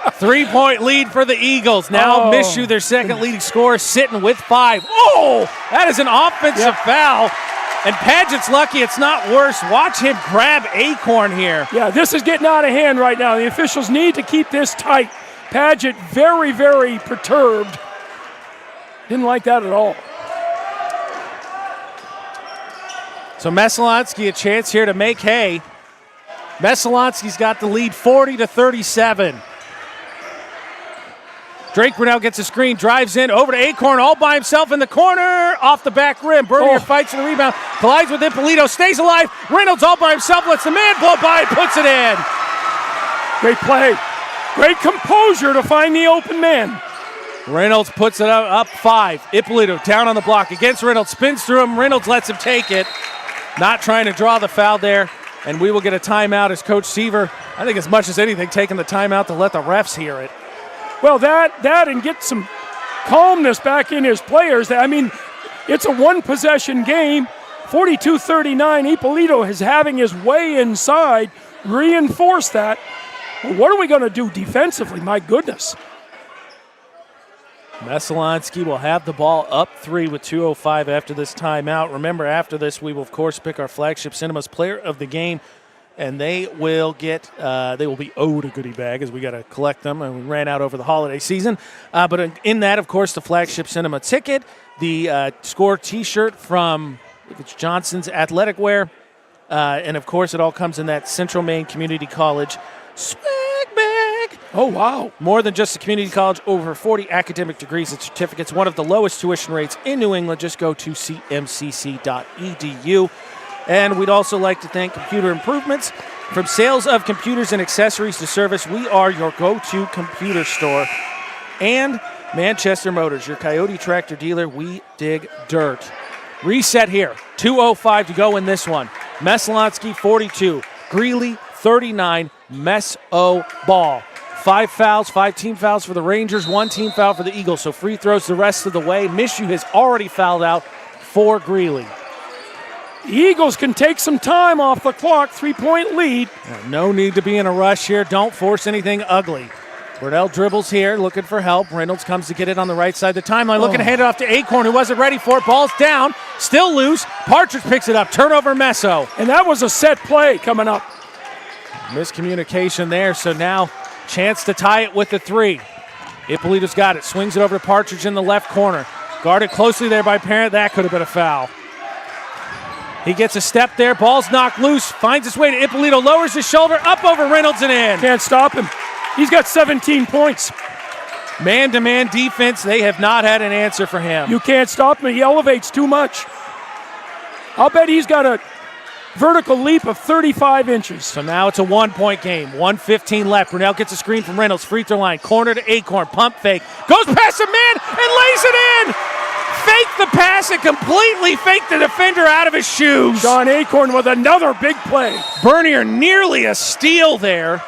3-point lead for the Eagles. Now Mishu, their second leading scorer, sitting with 5. Oh, that is an offensive foul. And Padgett's lucky it's not worse. Watch him grab Acorn here. Yeah, this is getting out of hand right now. The officials need to keep this tight. Padgett very, very perturbed. Didn't like that at all. So Messalonskee a chance here to make hay. Messalonskee's got the lead 40-37. Drake Brunel gets a screen, drives in, over to Acorn, all by himself in the corner, off the back rim. Bernier fights for the rebound, collides with Ippolito, stays alive. Reynolds all by himself, lets the man blow by and puts it in. Great play. Great composure to find the open man. Reynolds puts it up 5. Ippolito down on the block against Reynolds, spins through him. Reynolds lets him take it. Not trying to draw the foul there, and we will get a timeout as Coach Seaver, I think as much as anything, taking the timeout to let the refs hear it. Well, that and get some calmness back in his players. I mean, it's a one-possession game. 42-39, Ippolito is having his way inside. Reinforce that. Well, what are we going to do defensively? My goodness. Messalonskee will have the ball up 3 with 2:05 after this timeout. Remember, after this, we will, of course, pick our Flagship Cinemas player of the game, and they will be owed a goodie bag as we got to collect them, and we ran out over the holiday season. But in that, of course, the Flagship Cinema ticket, the Score T-shirt from it's Johnson's Athletic Wear, and, of course, it all comes in that Central Maine Community College swag bag. Oh, wow. More than just a community college, over 40 academic degrees and certificates, one of the lowest tuition rates in New England. Just go to cmcc.edu. And we'd also like to thank Computer Improvements. From sales of computers and accessories to service, we are your go-to computer store. And Manchester Motors, your Coyote tractor dealer. We dig dirt. Reset here. 2:05 to go in this one. Messalonskee 42, Greely 39, Mess-O ball. 5 fouls, 5 team fouls for the Rangers, 1 team foul for the Eagles. So free throws the rest of the way. Mishu has already fouled out for Greely. The Eagles can take some time off the clock, 3-point lead. No need to be in a rush here. Don't force anything ugly. Brunell dribbles here, looking for help. Reynolds comes to get it on the right side of the timeline, looking to hand it off to Acorn, who wasn't ready for it. Ball's down, still loose. Partridge picks it up. Turnover, Messo. And that was a set play coming up. Miscommunication there, so now chance to tie it with the 3. Ippolito's got it, swings it over to Partridge in the left corner. Guarded closely there by Parent. That could have been a foul. He gets a step there. Ball's knocked loose. Finds his way to Ippolito. Lowers his shoulder. Up over Reynolds and in. Can't stop him. He's got 17 points. Man-to-man defense. They have not had an answer for him. You can't stop him. He elevates too much. I'll bet he's got a vertical leap of 35 inches. So now it's a 1-point game. 1:15 left. Brunell gets a screen from Reynolds. Free throw line. Corner to Acorn. Pump fake. Goes past a man and lays it in. Fake the pass and completely fake the defender out of his shoes. John Acorn with another big play. Bernier nearly a steal there.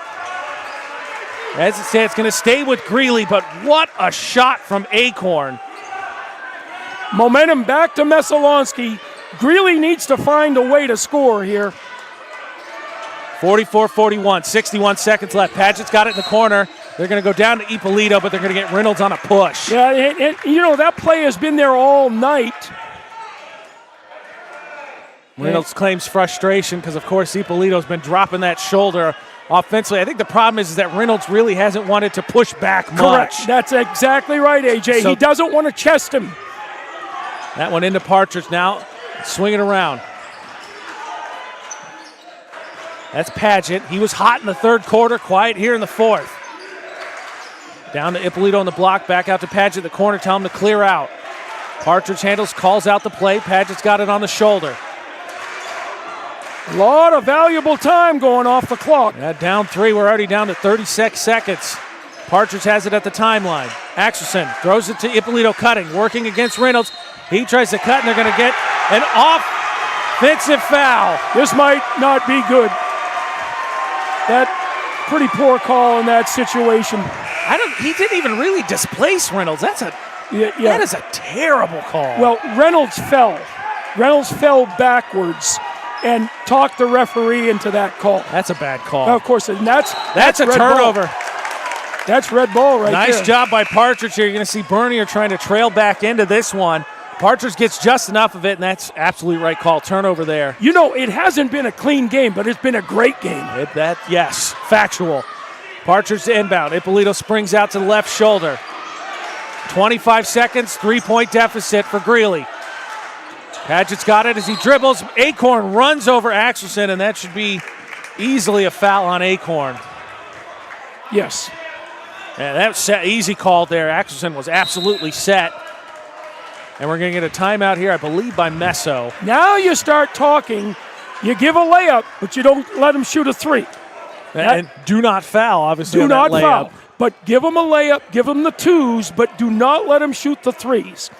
As it said, it's going to stay with Greely, but what a shot from Acorn. Momentum back to Messalonskee. Greely needs to find a way to score here. 44-41, 61 seconds left. Padgett's got it in the corner. They're going to go down to Ippolito, but they're going to get Reynolds on a push. Yeah, and you know, that play has been there all night. Reynolds claims frustration because, of course, Ippolito's been dropping that shoulder offensively. I think the problem is that Reynolds really hasn't wanted to push back much. Correct. That's exactly right, AJ. So he doesn't want to chest him. That one into Partridge now. Swinging around. That's Padgett. He was hot in the third quarter, quiet here in the fourth. Down to Ippolito on the block, back out to Padgett, the corner, tell him to clear out. Partridge handles, calls out the play. Padgett's got it on the shoulder. A lot of valuable time going off the clock. Yeah, down 3, we're already down to 36 seconds. Partridge has it at the timeline. Axelson throws it to Ippolito cutting, working against Reynolds. He tries to cut, and they're going to get an offensive foul. This might not be good. That pretty poor call in that situation. He didn't even really displace Reynolds. That is a terrible call. Well, Reynolds fell. Reynolds fell backwards and talked the referee into that call. That's a bad call. Of course, and that's a turnover. Ball. That's red ball right there. Nice job by Partridge here. You're going to see Bernier trying to trail back into this one. Partridge gets just enough of it, and that's absolutely right call. Turnover there. You know, it hasn't been a clean game, but it's been a great game. Yes, factual. Partridge to inbound. Ippolito springs out to the left shoulder. 25 seconds, 3-point deficit for Greely. Padgett's got it as he dribbles. Acorn runs over Axelson, and that should be easily a foul on Acorn. Yes. And that's easy call there. Axelson was absolutely set. And we're going to get a timeout here, I believe, by Messo. Now you start talking. You give a layup, but you don't let him shoot a 3. And do not foul, obviously. Do not foul. But give him a layup, give him the 2s, but do not let him shoot the 3s.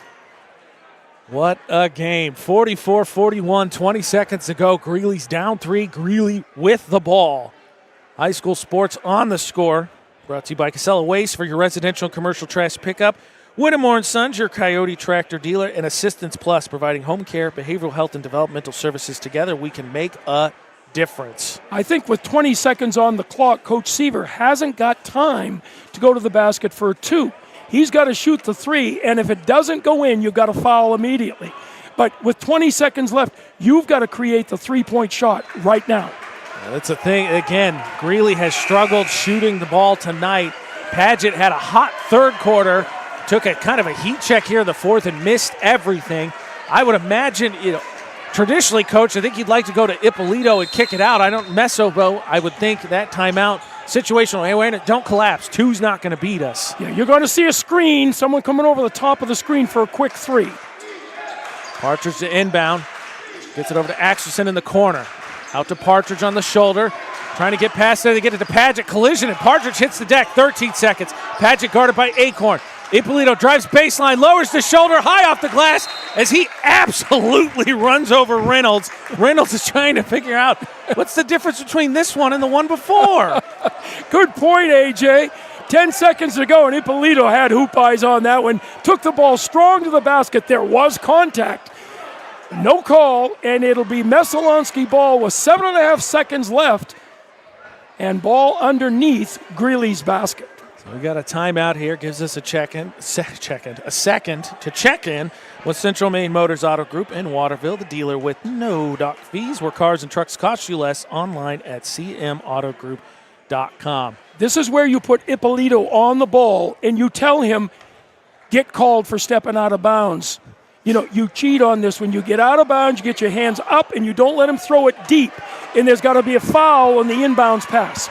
What a game. 44-41, 20 seconds to go. Greeley's down 3. Greely with the ball. High school sports on the score. Brought to you by Casella Waste for your residential and commercial trash pickup. Whittemore & Sons, your Coyote Tractor dealer, and Assistance Plus, providing home care, behavioral health, and developmental services. Together, we can make a difference. I think with 20 seconds on the clock, Coach Seaver hasn't got time to go to the basket for a 2. He's got to shoot the 3, and if it doesn't go in, you've got to foul immediately. But with 20 seconds left, you've got to create the 3-point shot right now. That's the thing. Again, Greely has struggled shooting the ball tonight. Padgett had a hot third quarter. Took a kind of a heat check here in the fourth and missed everything. I would imagine, traditionally, Coach, I think you'd like to go to Ippolito and kick it out. Messo, though, I would think that timeout situational. Hey, wait, don't collapse. 2's not going to beat us. Yeah, you're going to see a screen, someone coming over the top of the screen for a quick 3. Partridge to inbound. Gets it over to Axelson in the corner. Out to Partridge on the shoulder. Trying to get past there. They get it to Padgett. Collision, and Partridge hits the deck. 13 seconds. Padgett guarded by Acorn. Ippolito drives baseline, lowers the shoulder high off the glass as he absolutely runs over Reynolds. Reynolds is trying to figure out what's the difference between this one and the one before. Good point, AJ. 10 seconds to go, and Ippolito had hoop eyes on that one. Took the ball strong to the basket. There was contact. No call, and it'll be Messalonskee ball with 7.5 seconds left, and ball underneath Greely's basket. We got a timeout here. Gives us a second to check in with Central Maine Motors Auto Group in Waterville, the dealer with no dock fees, where cars and trucks cost you less. Online at cmautogroup.com. This is where you put Ippolito on the ball and you tell him, get called for stepping out of bounds. You know, you cheat on this. When you get out of bounds, you get your hands up and you don't let him throw it deep. And there's got to be a foul on the inbounds pass.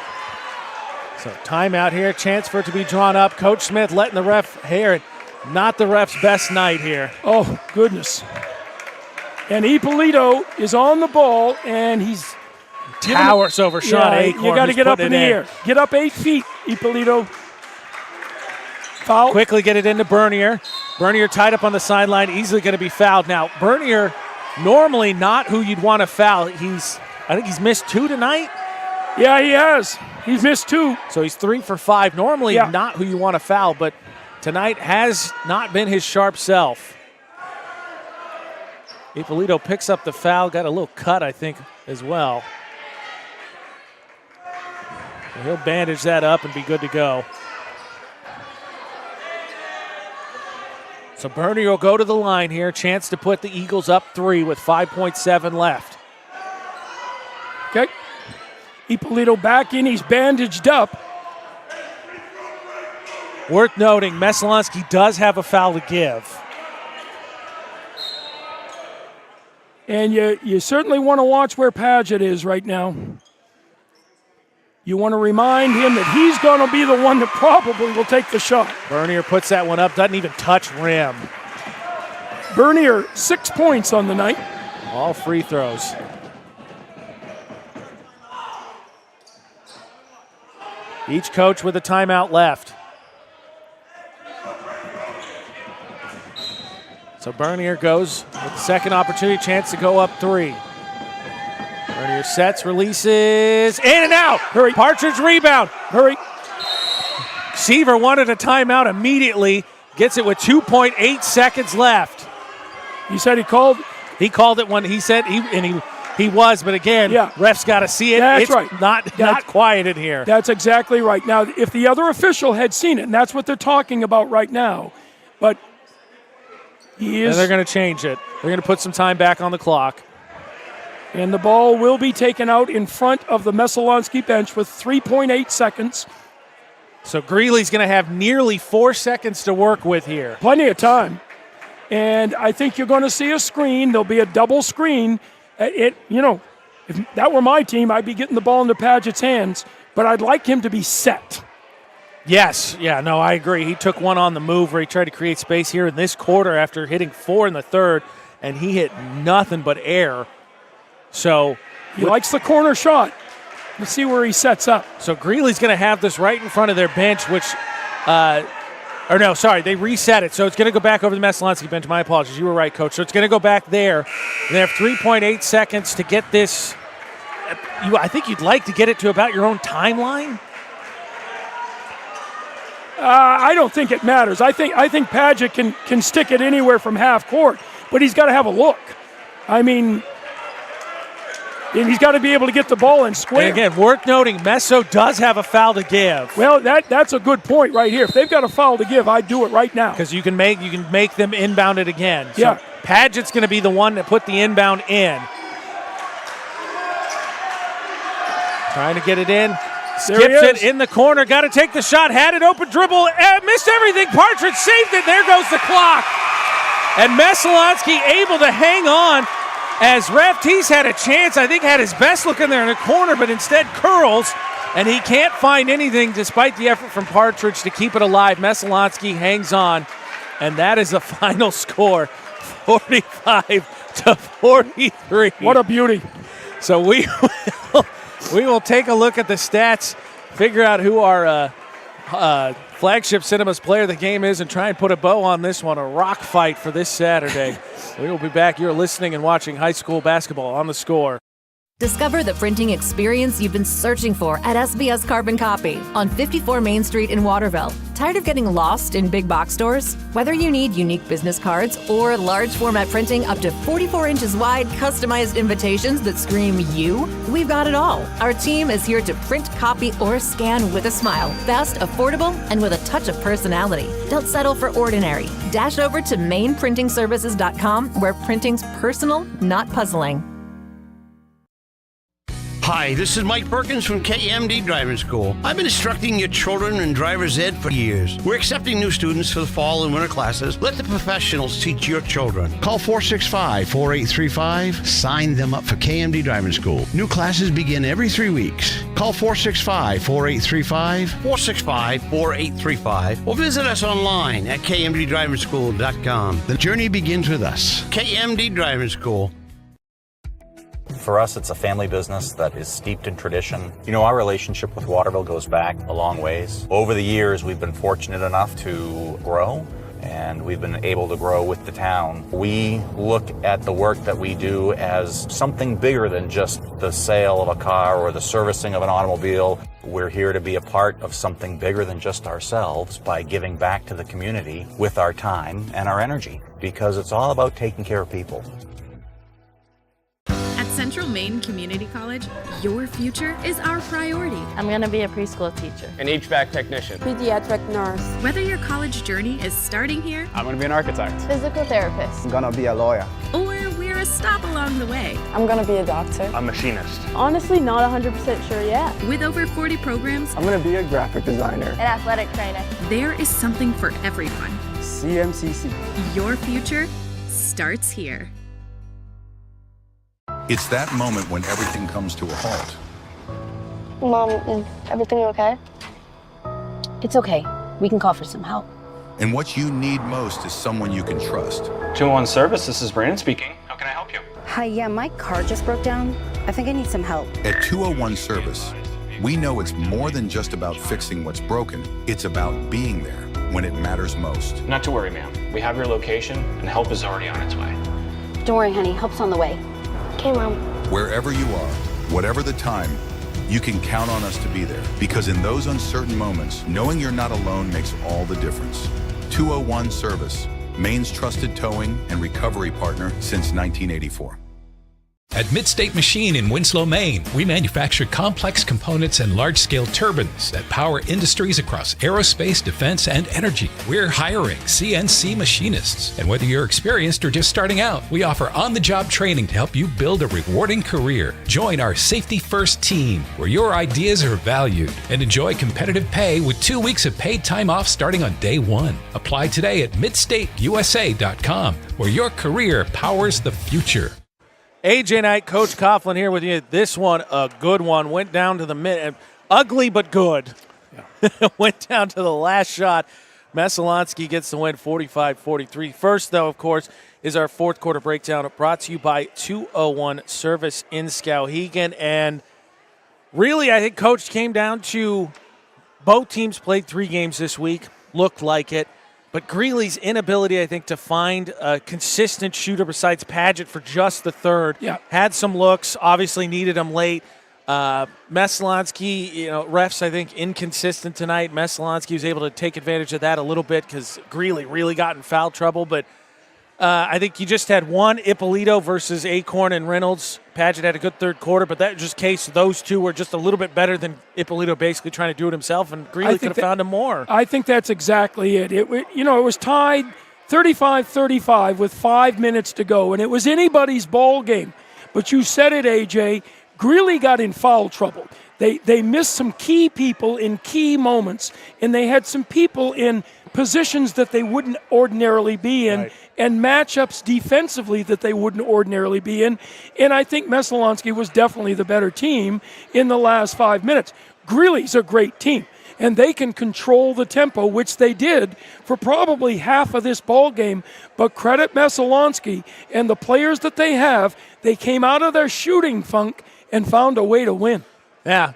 So timeout here, chance for it to be drawn up. Coach Smith letting the ref hear it. Not the ref's best night here. Oh, goodness. And Ippolito is on the ball, and he's towers over Sean Acorn. You got to get up in the air. Get up 8 feet, Ippolito. Foul. Quickly get it into Bernier. Bernier tied up on the sideline, easily going to be fouled. Now, Bernier, normally not who you'd want to foul. I think he's missed 2 tonight. Yeah, he has. He's missed 2. So he's 3 for 5. Normally not who you want to foul, but tonight has not been his sharp self. Ippolito picks up the foul, got a little cut, I think, as well. And he'll bandage that up and be good to go. So Bernier will go to the line here. Chance to put the Eagles up 3 with 5.7 left. Okay. Ippolito back in. He's bandaged up. Worth noting, Messalonskee does have a foul to give. And you certainly want to watch where Padgett is right now. You want to remind him that he's going to be the one that probably will take the shot. Bernier puts that one up, doesn't even touch rim. Bernier, 6 points on the night. All free throws. Each coach with a timeout left. So Bernier goes with the second opportunity, chance to go up 3. Bernier sets, releases, in and out. Hurry. Partridge rebound. Hurry. Seaver wanted a timeout immediately. Gets it with 2.8 seconds left. He said he called. He called it when he said he was, but again, refs got to see it. That's it's right. Not quiet in here. That's exactly right. Now, if the other official had seen it, and that's what they're talking about right now, but he is. And they're going to change it. They're going to put some time back on the clock. And the ball will be taken out in front of the Messalonskee bench with 3.8 seconds. So Greely's going to have nearly 4 seconds to work with here. Plenty of time. And I think you're going to see a screen. There'll be a double screen. If that were my team, I'd be getting the ball into Padgett's hands. But I'd like him to be set. Yes. Yeah, no, I agree. He took one on the move where he tried to create space here in this quarter after hitting 4 in the third, and he hit nothing but air. So he likes the corner shot. Let's see where he sets up. So Greeley's going to have this right in front of their bench, which, they reset it. So it's going to go back over the Messalonskee bench. My apologies. You were right, Coach. So it's going to go back there. They have 3.8 seconds to get this. I think you'd like to get it to about your own timeline. I don't think it matters. I think Padgett can stick it anywhere from half court, but he's got to have a look. I mean, and he's got to be able to get the ball in square. And again, worth noting, Messo does have a foul to give. Well, that's a good point right here. If they've got a foul to give, I'd do it right now. Because you can make them inbound it again. So yeah. Padgett's going to be the one that put the inbound in. Trying to get it in. Skips it in the corner. Got to take the shot. Had it open. Dribble. Missed everything. Partridge saved it. There goes the clock. And Messalonskee able to hang on as Reftees had a chance. I think had his best look in there in the corner, but instead curls. And he can't find anything despite the effort from Partridge to keep it alive. Messalonskee hangs on. And that is the final score. 45-43. What a beauty. So we will take a look at the stats, figure out who our flagship Cinemas player of the game is, and try and put a bow on this one, a rock fight for this Saturday. We will be back. You're listening and watching high school basketball on The Score. Discover the printing experience you've been searching for at SBS Carbon Copy on 54 Main Street in Waterville. Tired of getting lost in big box stores? Whether you need unique business cards or large format printing up to 44 inches wide, customized invitations that scream you, we've got it all. Our team is here to print, copy, or scan with a smile. Fast, affordable, and with a touch of personality. Don't settle for ordinary. Dash over to mainprintingservices.com where printing's personal, not puzzling. Hi, this is Mike Perkins from KMD Driving School. I've been instructing your children in driver's ed for years. We're accepting new students for the fall and winter classes. Let the professionals teach your children. Call 465-4835. Sign them up for KMD Driving School. New classes begin every 3 weeks. Call 465-4835, 465-4835, or visit us online at kmddrivingschool.com. The journey begins with us. KMD Driving School. For us, it's a family business that is steeped in tradition. You know, our relationship with Waterville goes back a long ways. Over the years, we've been fortunate enough to grow, and we've been able to grow with the town. We look at the work that we do as something bigger than just the sale of a car or the servicing of an automobile. We're here to be a part of something bigger than just ourselves by giving back to the community with our time and our energy, because it's all about taking care of people. At Central Maine Community College, your future is our priority. I'm going to be a preschool teacher, an HVAC technician, pediatric nurse. Whether your college journey is starting here, I'm going to be an architect, physical therapist, I'm going to be a lawyer, or we're a stop along the way, I'm going to be a doctor, a machinist. Honestly, not 100% sure yet. With over 40 programs, I'm going to be a graphic designer, an athletic trainer. There is something for everyone. CMCC. Your future starts here. It's that moment when everything comes to a halt. Mom, is everything okay? It's okay. We can call for some help. And what you need most is someone you can trust. 201 Service, this is Brandon speaking. How can I help you? Hi, yeah, my car just broke down. I think I need some help. At 201 Service, we know it's more than just about fixing what's broken. It's about being there when it matters most. Not to worry, ma'am. We have your location, and help is already on its way. Don't worry, honey. Help's on the way. Okay, Mom. Wherever you are, whatever the time, you can count on us to be there. Because in those uncertain moments, knowing you're not alone makes all the difference. 201 Service, Maine's trusted towing and recovery partner since 1984. At Midstate Machine in Winslow, Maine, we manufacture complex components and large-scale turbines that power industries across aerospace, defense, and energy. We're hiring CNC machinists. And whether you're experienced or just starting out, we offer on-the-job training to help you build a rewarding career. Join our Safety First team, where your ideas are valued, and enjoy competitive pay with 2 weeks of paid time off starting on day one. Apply today at midstateusa.com, where your career powers the future. AJ Knight, Coach Coughlin here with you. This one, a good one. Went down to the mid, ugly but good. Yeah. Went down to the last shot. Messalonskee gets the win 45-43. First, though, of course, is our fourth quarter breakdown brought to you by 201 Service in Skowhegan. And really, I think, Coach, came down to both teams played 3 games this week. Looked like it. But Greely's inability, I think, to find a consistent shooter besides Paget for just the third. Yeah. Had some looks, obviously needed them late. Messalonskee, refs, I think, inconsistent tonight. Messalonskee was able to take advantage of that a little bit because Greely really got in foul trouble. But I think you just had one, Ippolito versus Acorn and Reynolds. Paget had a good third quarter, but that just case those two were just a little bit better than Ippolito basically trying to do it himself, and Greely could have found him more. I think that's exactly it. It was tied 35-35 with 5 minutes to go, and it was anybody's ball game. But you said it, AJ. Greely got in foul trouble. They missed some key people in key moments, and they had some people in positions that they wouldn't ordinarily be in, right, and matchups defensively that they wouldn't ordinarily be in. And I think Messalonskee was definitely the better team in the last 5 minutes. Greely's a great team, and they can control the tempo, which they did for probably half of this ball game. But credit Messalonskee and the players that they have. They came out of their shooting funk and found a way to win. Yeah,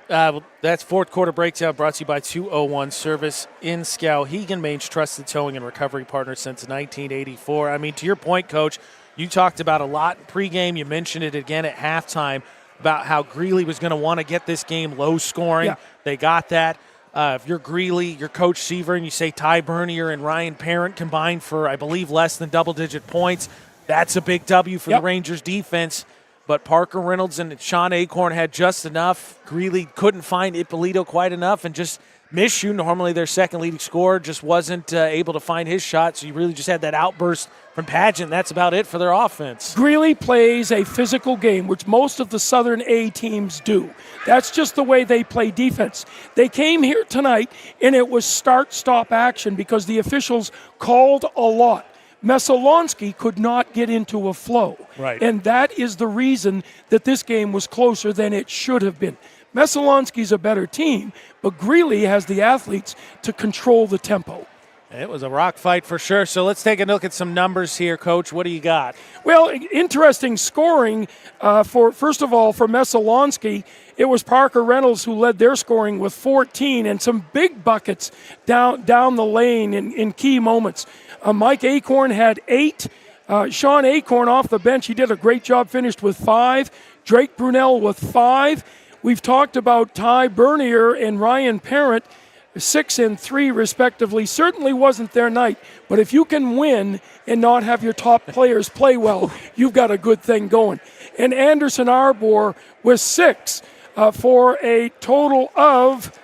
that's fourth quarter breakdown brought to you by 201 Service in Skowhegan, Maine's trusted towing and recovery partner since 1984. I mean, to your point, Coach, you talked about a lot in pregame. You mentioned it again at halftime. about how Greely was going to want to get this game low scoring. Yeah. They got that. If you're Greely, you're Coach Seaver, and you say Ty Bernier and Ryan Parent combined for, I believe, less than double-digit points, that's a big W for the Rangers defense. But Parker Reynolds and Sean Acorn had just enough. Greely couldn't find Ippolito quite enough and just missed you. Normally their second leading scorer just wasn't able to find his shot, so you really just had that outburst from Pageant. That's about it for their offense. Greely plays a physical game, which most of the Southern A teams do. That's just the way they play defense. They came here tonight, and it was start-stop action because the officials called a lot. Messalonskee could not get into a flow. Right. And that is the reason that this game was closer than it should have been. Messalonskee's a better team, but Greely has the athletes to control the tempo. It was a rock fight for sure. So let's take a look at some numbers here, Coach. What do you got? Well, interesting scoring first of all, for Messalonskee. It was Parker Reynolds who led their scoring with 14 and some big buckets down the lane in key moments. Mike Acorn had 8. Sean Acorn off the bench, he did a great job, finished with 5. Drake Brunel with 5. We've talked about Ty Bernier and Ryan Parent, 6 and 3 respectively. Certainly wasn't their night, but if you can win and not have your top players play well, you've got a good thing going. And Anderson Arbor with 6 for a total of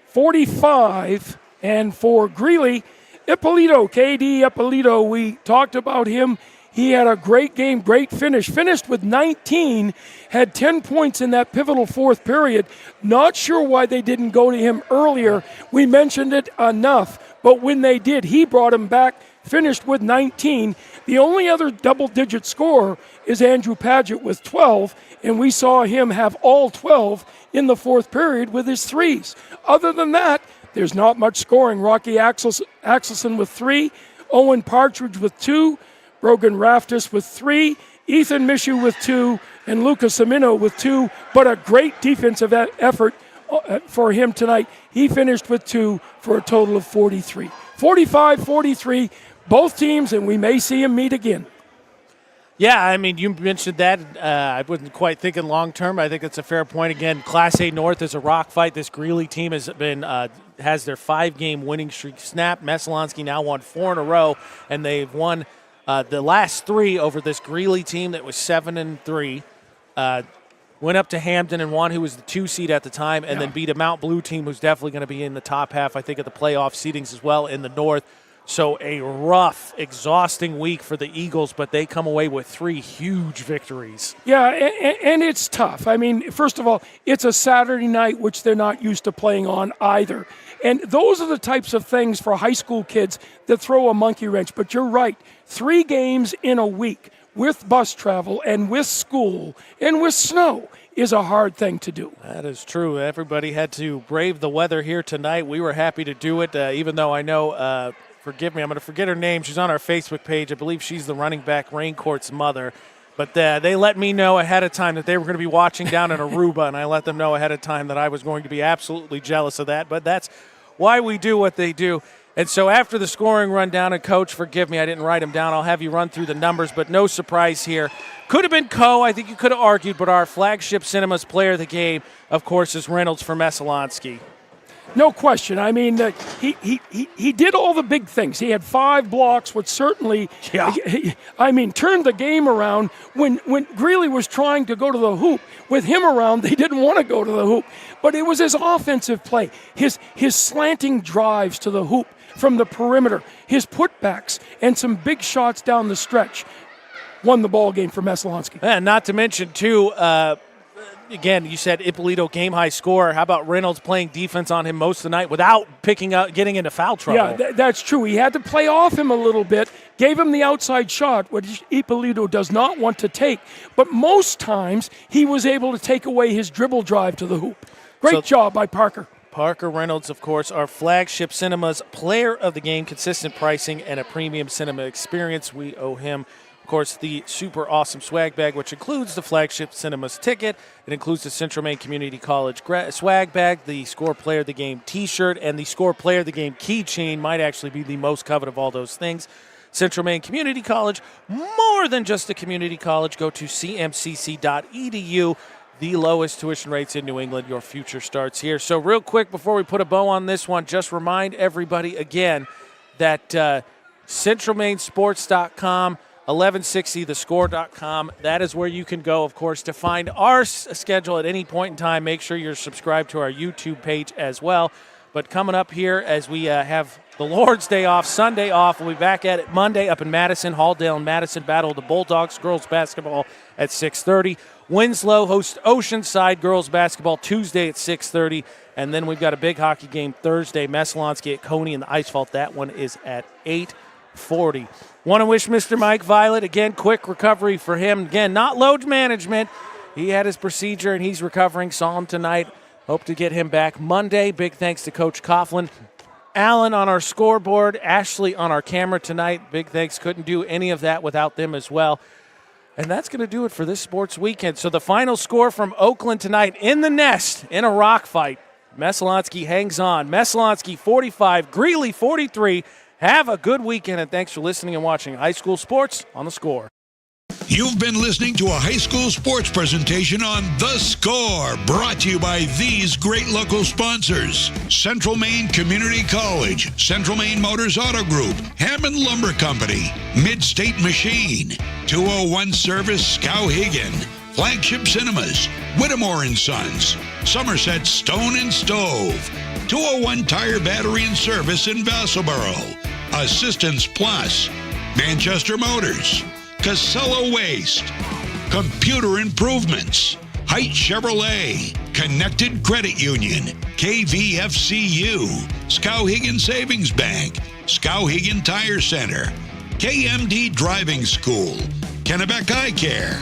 45. And for Greely, KD Ippolito, we talked about him. He had a great game, great finish. Finished with 19, had 10 points in that pivotal fourth period. Not sure why they didn't go to him earlier. We mentioned it enough, but when they did, he brought him back, finished with 19. The only other double-digit scorer is Andrew Paget with 12, and we saw him have all 12 in the fourth period with his threes. Other than that, there's not much scoring. Rocky Axelson with 3, Owen Partridge with 2, Brogan Raftis with 3, Ethan Mishu with 2, and Lucas Amino with 2. But a great defensive effort for him tonight. He finished with 2 for a total of 43. 45-43, both teams, and we may see him meet again. Yeah, I mean, you mentioned that. I wasn't quite thinking long-term. I think it's a fair point. Again, Class A North is a rock fight. This Greely team has their 5-game winning streak snapped. Messalonskee now won 4 in a row, and they've won the last 3 over this Greely team that was 7-3. Went up to Hampden and won, who was the 2 seed at the time, and then beat a Mount Blue team who's definitely going to be in the top half, I think, of the playoff seedings as well in the North. So a rough, exhausting week for the Eagles, but they come away with 3 huge victories. Yeah, and it's tough. I mean, first of all, it's a Saturday night, which they're not used to playing on either. And those are the types of things for high school kids that throw a monkey wrench. But you're right, 3 games in a week with bus travel and with school and with snow is a hard thing to do. That is true. Everybody had to brave the weather here tonight. We were happy to do it, even though I know forgive me, I'm going to forget her name. She's on our Facebook page. I believe she's the running back Raincourt's mother. But they let me know ahead of time that they were going to be watching down in Aruba, and I let them know ahead of time that I was going to be absolutely jealous of that. But that's why we do what they do. And so after the scoring rundown, and Coach, forgive me, I didn't write them down. I'll have you run through the numbers, but no surprise here. Could have been Coe. I think you could have argued, but our flagship Cinemas player of the game, of course, is Reynolds for Messalonskee. No question. I mean, he did all the big things. He had 5 blocks, which certainly, turned the game around. When Greely was trying to go to the hoop, with him around, they didn't want to go to the hoop. But it was his offensive play, his slanting drives to the hoop from the perimeter, his putbacks, and some big shots down the stretch won the ball game for Messalonskee. And not to mention, too, again, you said Ippolito game-high scorer. How about Reynolds playing defense on him most of the night without getting into foul trouble? Yeah, that's true. He had to play off him a little bit, gave him the outside shot, which Ippolito does not want to take. But most times, he was able to take away his dribble drive to the hoop. Great job by Parker. Parker Reynolds, of course, our flagship Cinemas player of the game, consistent pricing, and a premium cinema experience. We owe him, of course, the super awesome swag bag, which includes the flagship Cinemas ticket. It includes the Central Maine Community College swag bag, the Score Player of the Game t-shirt, and the Score Player of the Game keychain. Might actually be the most coveted of all those things. Central Maine Community College, more than just a community college. Go to cmcc.edu. the lowest tuition rates in New England. Your future starts here. So real quick, before we put a bow on this one, just remind everybody again that centralmainsports.com, 1160thescore.com, that is where you can go, of course, to find our schedule at any point in time. Make sure you're subscribed to our YouTube page as well. But coming up here as we have the Lord's Day off, Sunday off, we'll be back at it Monday up in Madison. Halldale and Madison battle the Bulldogs girls basketball at 6:30. Winslow hosts Oceanside girls basketball Tuesday at 6:30. And then we've got a big hockey game Thursday, Messalonskee at Coney in the Ice Vault. That one is at 8:40. Want to wish Mr. Mike Violet, again, quick recovery for him. Again, not load management. He had his procedure and he's recovering. Saw him tonight. Hope to get him back Monday. Big thanks to Coach Coughlin. Alan on our scoreboard. Ashley on our camera tonight. Big thanks. Couldn't do any of that without them as well. And that's going to do it for this sports weekend. So the final score from Oakland tonight in the nest in a rock fight. Messalonskee hangs on. Messalonskee 45, Greely 43. Have a good weekend, and thanks for listening and watching High School Sports on The Score. You've been listening to a high school sports presentation on The Score, brought to you by these great local sponsors: Central Maine Community College, Central Maine Motors Auto Group, Hammond Lumber Company, Mid-State Machine, 201 Service Skowhegan, Flagship Cinemas, Whittemore & Sons, Somerset Stone and Stove, 201 Tire Battery and Service in Vassalboro, Assistance Plus, Manchester Motors, Casella Waste, Computer Improvements, Height Chevrolet, Connected Credit Union, KVFCU, Skowhegan Savings Bank, Skowhegan Tire Center, KMD Driving School, Kennebec Eye Care,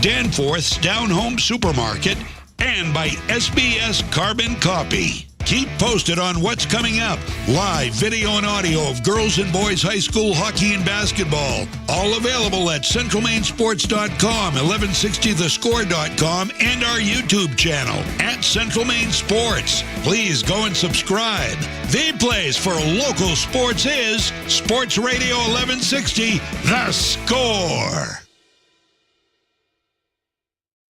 Danforth's Down Home Supermarket, and by SBS Carbon Copy. Keep posted on what's coming up. Live video and audio of girls and boys high school hockey and basketball. All available at centralmainsports.com, 1160thescore.com, and our YouTube channel at Central Maine Sports. Please go and subscribe. The place for local sports is Sports Radio 1160, The Score.